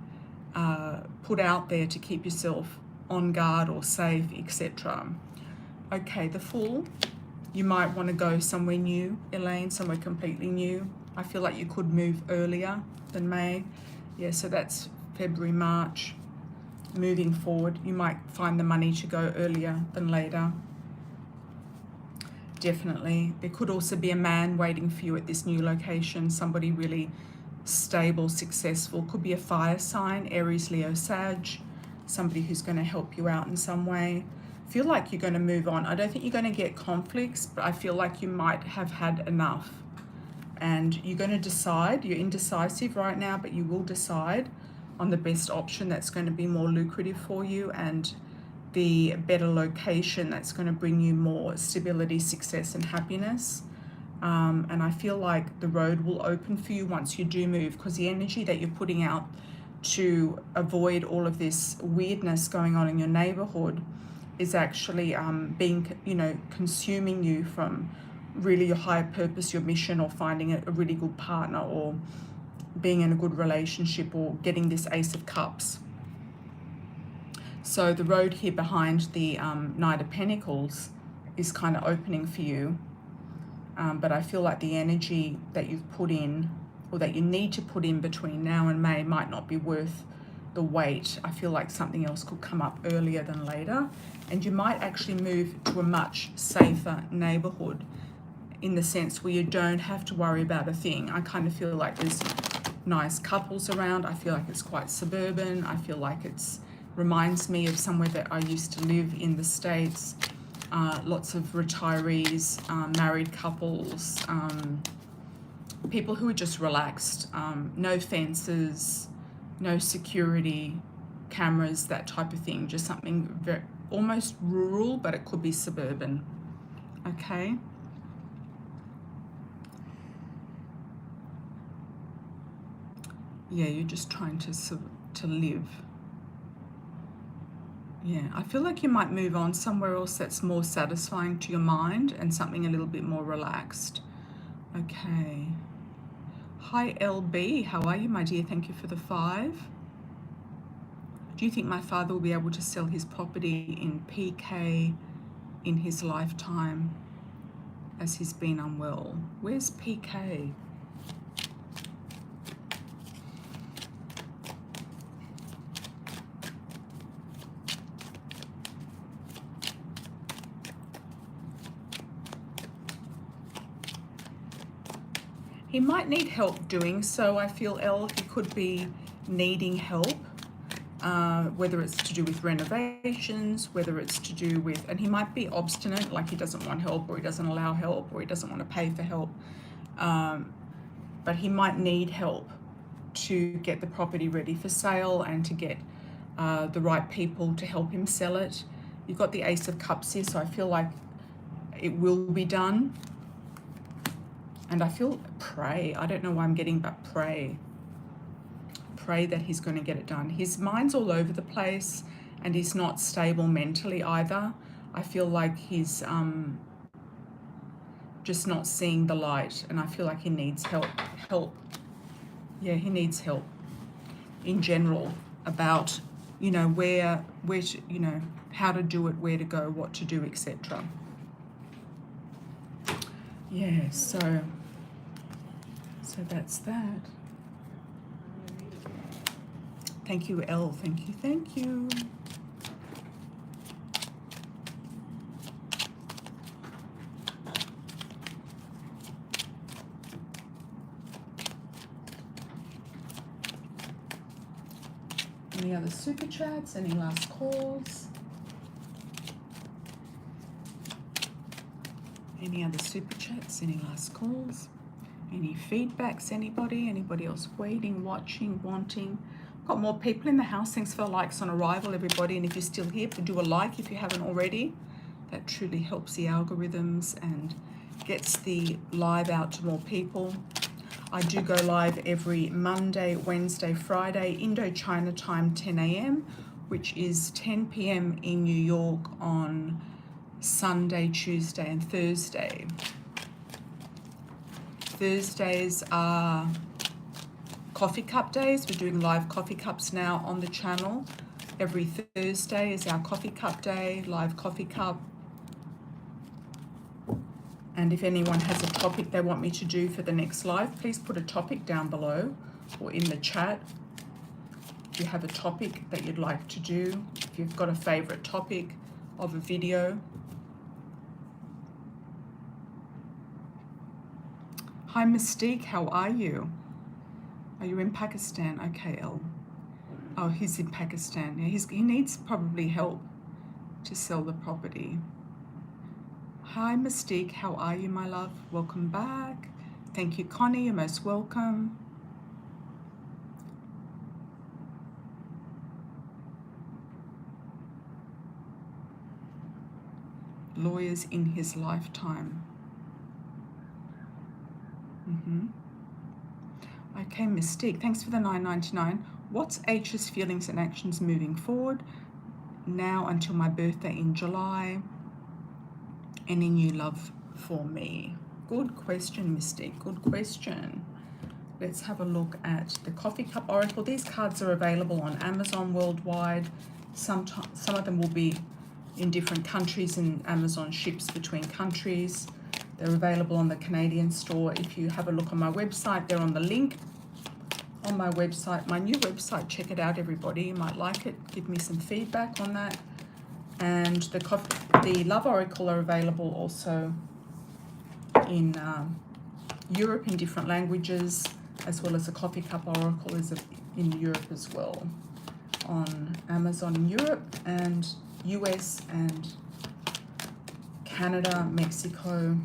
put out there to keep yourself on guard or safe, etc. Okay, the Fool. You might want to go somewhere new, Elaine, somewhere completely new. I feel like you could move earlier than May. Yeah, so that's February, March. Moving forward, you might find the money to go earlier than later. Definitely. There could also be a man waiting for you at this new location, somebody really stable, successful. Could be a fire sign, Aries, Leo, Sag, somebody who's going to help you out in some way. Feel like you're going to move on. I don't think you're going to get conflicts, but I feel like you might have had enough. And you're going to decide. You're indecisive right now, but you will decide on the best option that's going to be more lucrative for you and the better location that's going to bring you more stability, success, and happiness. And I feel like the road will open for you once you do move, because the energy that you're putting out to avoid all of this weirdness going on in your neighborhood is actually being, you know, consuming you from really your higher purpose, your mission, or finding a really good partner, or being in a good relationship, or getting this Ace of Cups. So the road here behind the Knight of Pentacles is kind of opening for you. But I feel like the energy that you've put in, or that you need to put in between now and May, might not be worth the wait. I feel like something else could come up earlier than later, and you might actually move to a much safer neighborhood, in the sense where you don't have to worry about a thing. I kind of feel like there's nice couples around. I feel like it's quite suburban. I feel like it's reminds me of somewhere that I used to live in the States. Lots of retirees, married couples, people who are just relaxed, no fences, no security cameras, that type of thing, just something very, almost rural, but it could be suburban. Okay. Yeah, you're just trying to live. Yeah, I feel like you might move on somewhere else that's more satisfying to your mind and something a little bit more relaxed. Okay. Hi LB, how are you, my dear? Thank you for the 5. Do you think my father will be able to sell his property in PK in his lifetime as he's been unwell? Where's PK? He might need help doing so, I feel, L. He could be needing help, whether it's to do with renovations, whether it's to do with, and he might be obstinate, like he doesn't want help, or he doesn't allow help, or he doesn't want to pay for help. But he might need help to get the property ready for sale and to get the right people to help him sell it. You've got the Ace of Cups here, so I feel like it will be done. And I feel pray. I don't know why I'm getting, but pray. Pray that he's going to get it done. His mind's all over the place and he's not stable mentally either. I feel like he's just not seeing the light, and I feel like he needs help. Yeah, he needs help in general about, you know, where to, you know, how to do it, where to go, what to do, etc. Yeah, so that's that. Thank you, Elle. Thank you, thank you. Any other super chats? Any last calls? Any other super chats? Any last calls? Any feedbacks? Anybody else waiting, watching, wanting? Got more people in the house. Thanks for likes on arrival, everybody. And if you're still here, do a like if you haven't already. That truly helps the algorithms and gets the live out to more people. I do go live every Monday, Wednesday, Friday, Indochina time, 10 a.m., which is 10 p.m. in New York on Sunday, Tuesday, and Thursday. Thursdays are coffee cup days. We're doing live coffee cups now on the channel. Every Thursday is our coffee cup day, live coffee cup. And if anyone has a topic they want me to do for the next live, please put a topic down below or in the chat. If you have a topic that you'd like to do, if you've got a favorite topic of a video. Hi Mystique, how are you? Are you in Pakistan? Okay, El. Oh, he's in Pakistan. Yeah, he needs probably help to sell the property. Hi Mystique, how are you, my love? Welcome back. Thank you, Connie, you're most welcome. Lawyers in his lifetime. Okay, Mystique, thanks for the $9.99. What's H's feelings and actions moving forward now until my birthday in July? Any new love for me? Good question, Mystique, good question. Let's have a look at the Coffee Cup Oracle. These cards are available on Amazon worldwide. Some of them will be in different countries, and Amazon ships between countries. They're available on the Canadian store. If you have a look on my website, they're on the link on my website, my new website. Check it out, everybody. You might like it. Give me some feedback on that. And the Love Oracle are available also in Europe in different languages, as well as the Coffee Cup Oracle is in Europe as well, on Amazon in Europe and US and Canada, Mexico.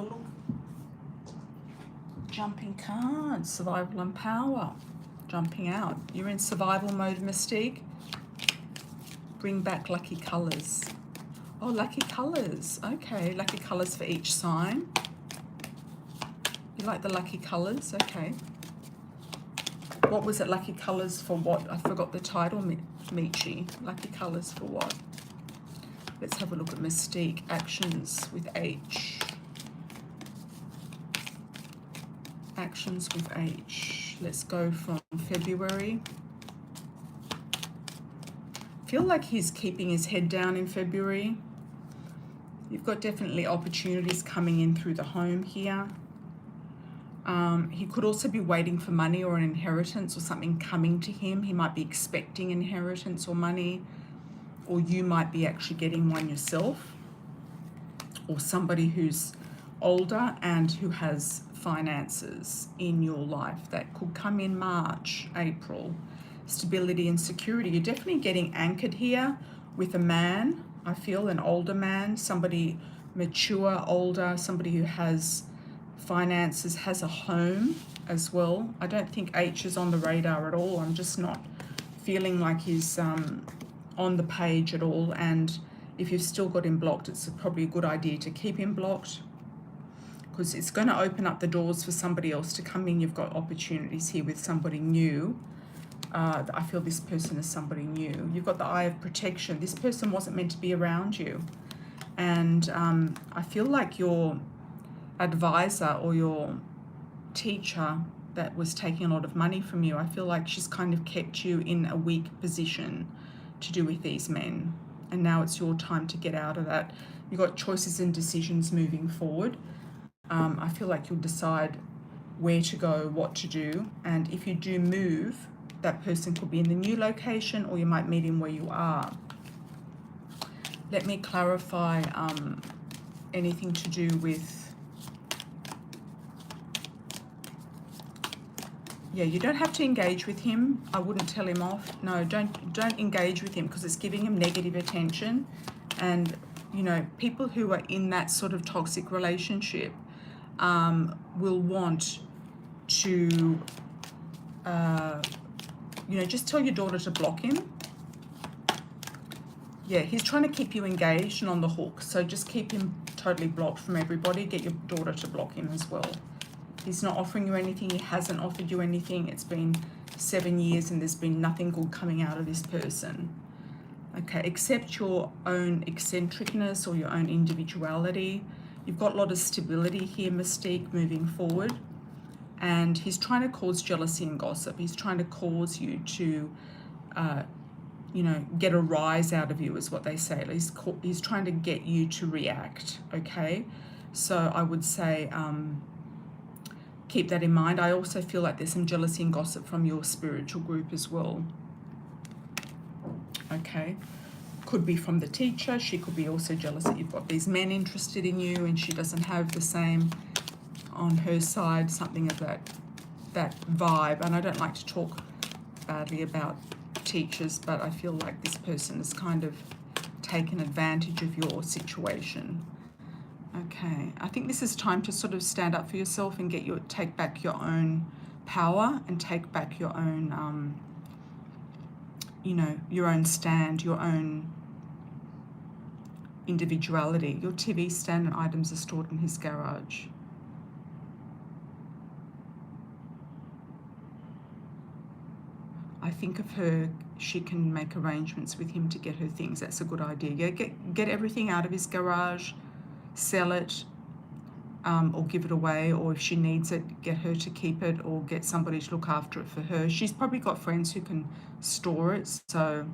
a look. Jumping cards, survival and power. Jumping out. You're in survival mode, Mystique. Bring back lucky colours. Oh, lucky colours. Okay, lucky colours for each sign. You like the lucky colours? Okay. What was it? Lucky colours for what? I forgot the title, Michi. Lucky colours for what? Let's have a look at Mystique. Actions with H. Actions with H. Let's go from February. Feel like he's keeping his head down in February. You've got definitely opportunities coming in through the home here. He could also be waiting for money or an inheritance or something coming to him. He might be expecting inheritance or money, or you might be actually getting one yourself, or somebody who's older and who has finances in your life that could come in March, April. Stability and security. You're definitely getting anchored here with a man. I feel an older man, somebody mature, older, somebody who has finances, has a home as well. I don't think H is on the radar at all. I'm just not feeling like he's on the page at all. And if you've still got him blocked, it's probably a good idea to keep him blocked, because it's going to open up the doors for somebody else to come in. You've got opportunities here with somebody new. I feel this person is somebody new. You've got the eye of protection. This person wasn't meant to be around you. And I feel like your advisor or your teacher that was taking a lot of money from you, I feel like she's kind of kept you in a weak position to do with these men. And now it's your time to get out of that. You've got choices and decisions moving forward. I feel like you'll decide where to go, what to do. And if you do move, that person could be in the new location, or you might meet him where you are. Let me clarify anything to do with, yeah, you don't have to engage with him. I wouldn't tell him off. No, don't engage with him, because it's giving him negative attention. And, you know, people who are in that sort of toxic relationship will want to, you know, just tell your daughter to block him. Yeah, he's trying to keep you engaged and on the hook. So just keep him totally blocked from everybody. Get your daughter to block him as well. He's not offering you anything. He hasn't offered you anything. It's been 7 years and there's been nothing good coming out of this person. Okay, accept your own eccentricness or your own individuality. You've got a lot of stability here, Mystique, moving forward. And he's trying to cause jealousy and gossip. He's trying to cause you to, you know, get a rise out of you, is what they say. He's trying to get you to react, okay? So I would say keep that in mind. I also feel like there's some jealousy and gossip from your spiritual group as well, okay? Could be from the teacher. She could be also jealous that you've got these men interested in you and she doesn't have the same on her side, something of that vibe. And I don't like to talk badly about teachers, but I feel like this person has kind of taken advantage of your situation. Okay, I think this is time to sort of stand up for yourself and take back your own power and take back your own, you know, your own stand, your own individuality. Your TV stand and items are stored in his garage. I think of her, she can make arrangements with him to get her things. That's a good idea. Yeah, get everything out of his garage, sell it, or give it away, or if she needs it, get her to keep it or get somebody to look after it for her. She's probably got friends who can store it, so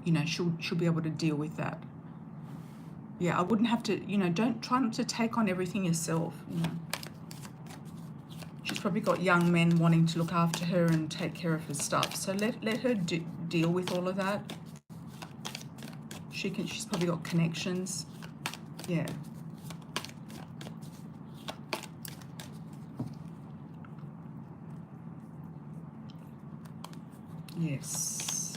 you know, she'll be able to deal with that. Yeah, I wouldn't have to, you know, try not to take on everything yourself, you know. She's probably got young men wanting to look after her and take care of her stuff. So let her deal with all of that. She's probably got connections. Yeah. Yes.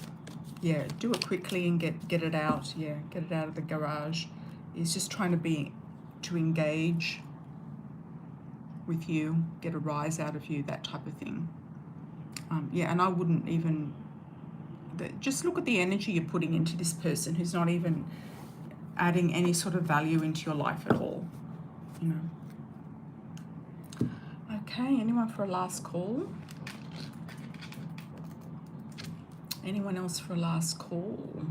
Yeah, do it quickly and get it out. Yeah, get it out of the garage. He's just trying to engage with you, get a rise out of you, that type of thing. Yeah, and I wouldn't even, just look at the energy you're putting into this person who's not even adding any sort of value into your life at all, you know. Okay, anyone for a last call? Anyone else for a last call?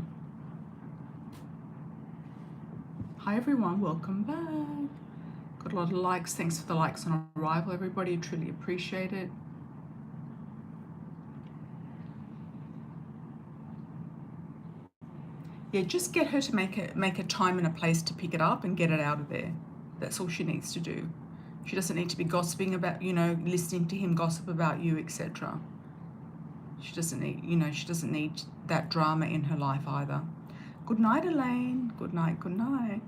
Hi everyone, welcome back. Got a lot of likes. Thanks for the likes on arrival, everybody. Truly appreciate it. Yeah, just get her to make a time and a place to pick it up and get it out of there. That's all she needs to do. She doesn't need to be gossiping about, you know, listening to him gossip about you, etc. She doesn't need, you know, she doesn't need that drama in her life either. Good night, Elaine. Good night, good night.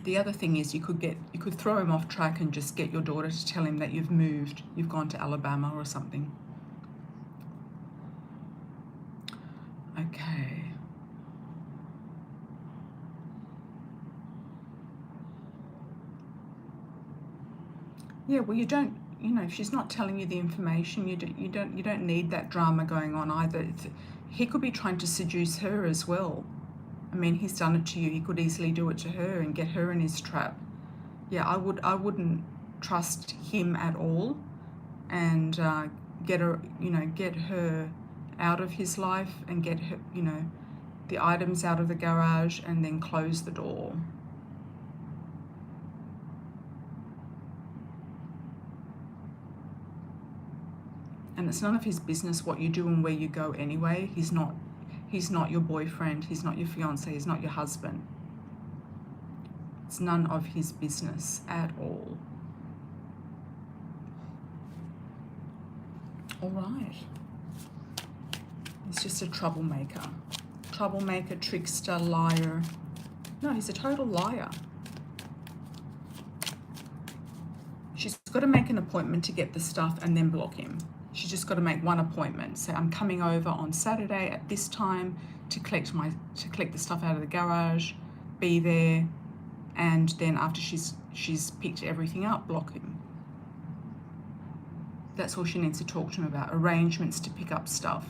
The other thing is you could throw him off track and just get your daughter to tell him that you've moved, you've gone to Alabama or something. Okay. Yeah, well, you don't, you know, if she's not telling you the information, you don't need that drama going on either. He could be trying to seduce her as well. I mean, he's done it to you. He could easily do it to her and get her in his trap. Yeah, I wouldn't trust him at all, and get her out of his life and get her, you know, the items out of the garage and then close the door. And it's none of his business what you do and where you go anyway. He's not your boyfriend, he's not your fiance, he's not your husband. It's none of his business at all. All right. He's just a troublemaker. Troublemaker, trickster, liar. No, he's a total liar. She's got to make an appointment to get the stuff and then block him. She's just got to make one appointment. Say, I'm coming over on Saturday at this time to collect the stuff out of the garage, be there, and then after she's picked everything up, block him. That's all she needs to talk to him about, arrangements to pick up stuff.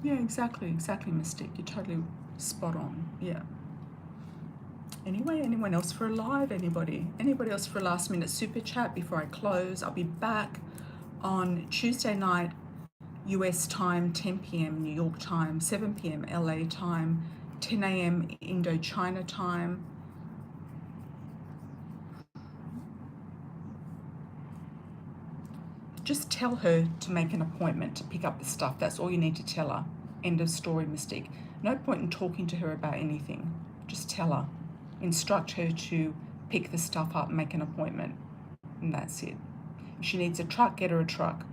Yeah, exactly, Mystique. You're totally spot on. Yeah. Anyway, anyone else for a live? Anybody else for a last minute super chat before I close? I'll be back on Tuesday night, US time, 10 p.m. New York time, 7 p.m. LA time, 10 a.m. Indochina time. Just tell her to make an appointment to pick up the stuff. That's all you need to tell her. End of story, Mystique. No point in talking to her about anything. Just tell her. Instruct her to pick the stuff up, make an appointment. And that's it. If she needs a truck, get her a truck.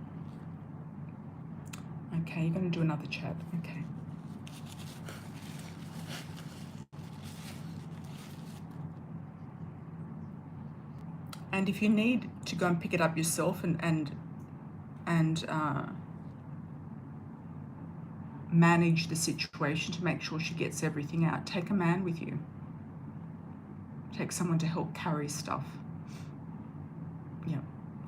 Okay, you're going to do another chat. Okay. And if you need to go and pick it up yourself and manage the situation to make sure she gets everything out, take a man with you. Take someone to help carry stuff. Yeah,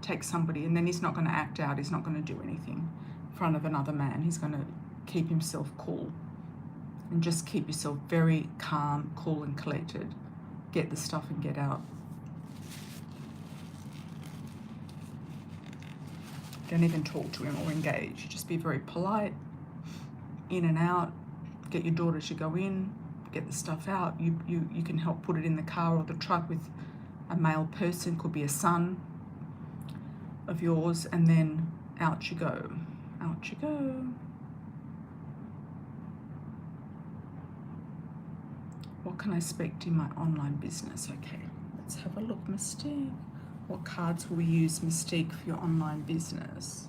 take somebody, and then he's not going to act out. He's not going to do anything in front of another man. He's going to keep himself cool. And just keep yourself very calm, cool and collected. Get the stuff and get out. Don't even talk to him or engage. Just be very polite, in and out. Get your daughter to go in, get the stuff out. You can help put it in the car or the truck with a male person, could be a son of yours, and then out you go. Out you go. What can I expect in my online business? Okay, let's have a look, Mystique. What cards will we use, Mystique, for your online business?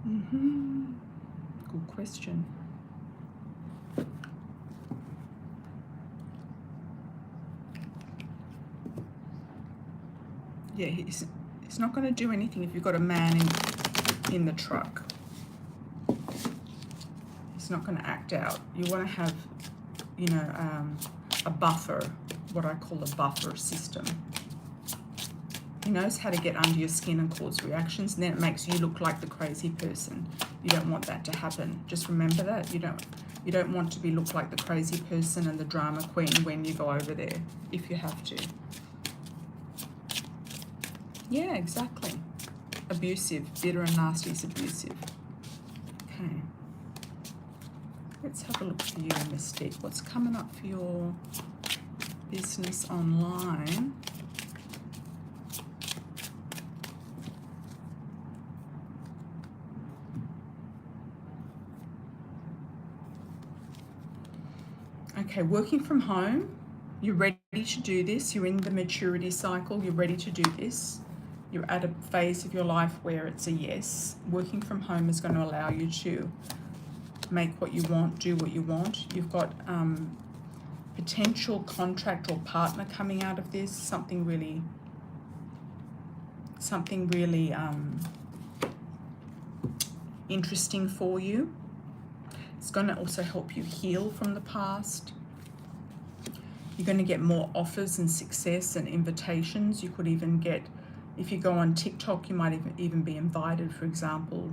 Good question. Yeah, he's not going to do anything if you've got a man in the truck. He's not going to act out. You want to have, you know, a buffer, what I call a buffer system. He knows how to get under your skin and cause reactions, and then it makes you look like the crazy person. You don't want that to happen. Just remember that. You don't want to be looked like the crazy person and the drama queen when you go over there, if you have to. Yeah, exactly. Abusive, bitter and nasty is abusive. Okay. Let's have a look for you, Mystique. What's coming up for your business online? Okay, working from home. You're ready to do this. You're in the maturity cycle. You're ready to do this. You're at a phase of your life where it's a yes. Working from home is going to allow you to make what you want, do what you want. You've got potential contract or partner coming out of this. Something really interesting for you. It's going to also help you heal from the past. You're going to get more offers and success and invitations. You could even get, if you go on TikTok, you might even be invited, for example,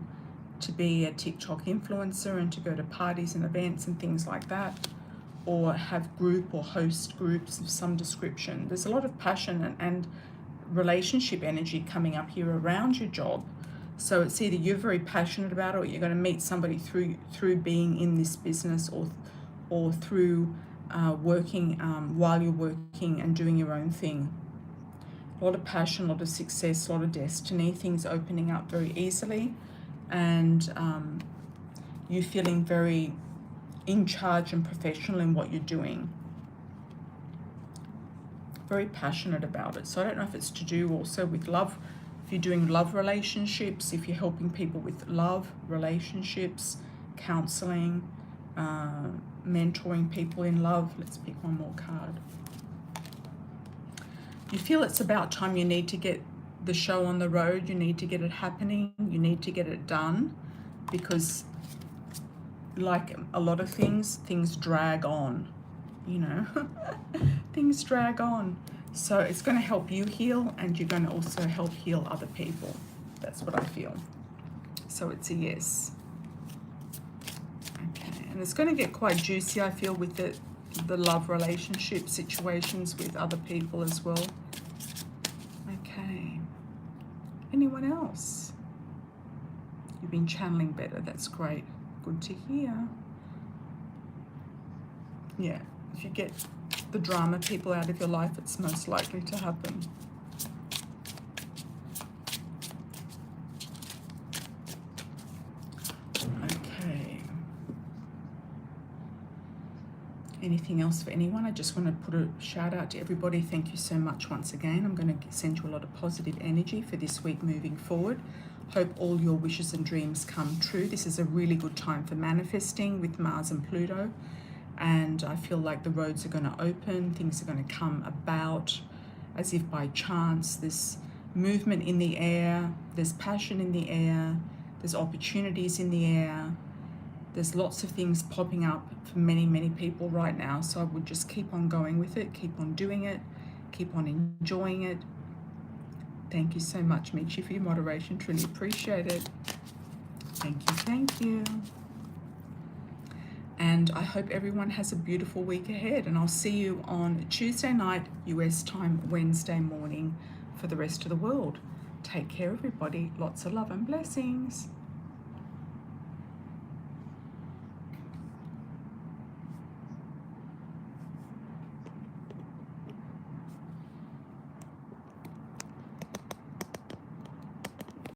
to be a TikTok influencer and to go to parties and events and things like that, or have group or host groups of some description. There's a lot of passion and relationship energy coming up here around your job. So it's either you're very passionate about it, or you're going to meet somebody through being in this business, or through working while you're working and doing your own thing. A lot of passion, a lot of success, a lot of destiny, things opening up very easily, and you feeling very in charge and professional in what you're doing. Very passionate about it. So I don't know if it's to do also with love. If you're doing love relationships, if you're helping people with love relationships, counseling, mentoring people in love. Let's pick one more card. You feel it's about time. You need to get the show on the road. You need to get it happening. You need to get it done, because like a lot of things drag on, you know. Things drag on. So it's going to help you heal, and you're going to also help heal other people. That's what I feel. So it's a yes. Okay, and it's going to get quite juicy, I feel, with the love relationship situations with other people as well. Okay. Anyone else? You've been channeling better. That's great. Good to hear. Yeah, if you get the drama people out of your life, it's most likely to happen. Okay. Anything else for anyone? I just want to put a shout out to everybody. Thank you so much once again. I'm going to send you a lot of positive energy for this week moving forward. Hope all your wishes and dreams come true. This is a really good time for manifesting with Mars and Pluto. And I feel like the roads are going to open, things are going to come about as if by chance. There's movement in the air, there's passion in the air, there's opportunities in the air, there's lots of things popping up for many, many people right now. So I would just keep on going with it, keep on doing it, keep on enjoying it. Thank you so much, Michi, for your moderation. Truly appreciate it. Thank you, thank you. And I hope everyone has a beautiful week ahead. And I'll see you on Tuesday night, US time, Wednesday morning for the rest of the world. Take care, everybody. Lots of love and blessings.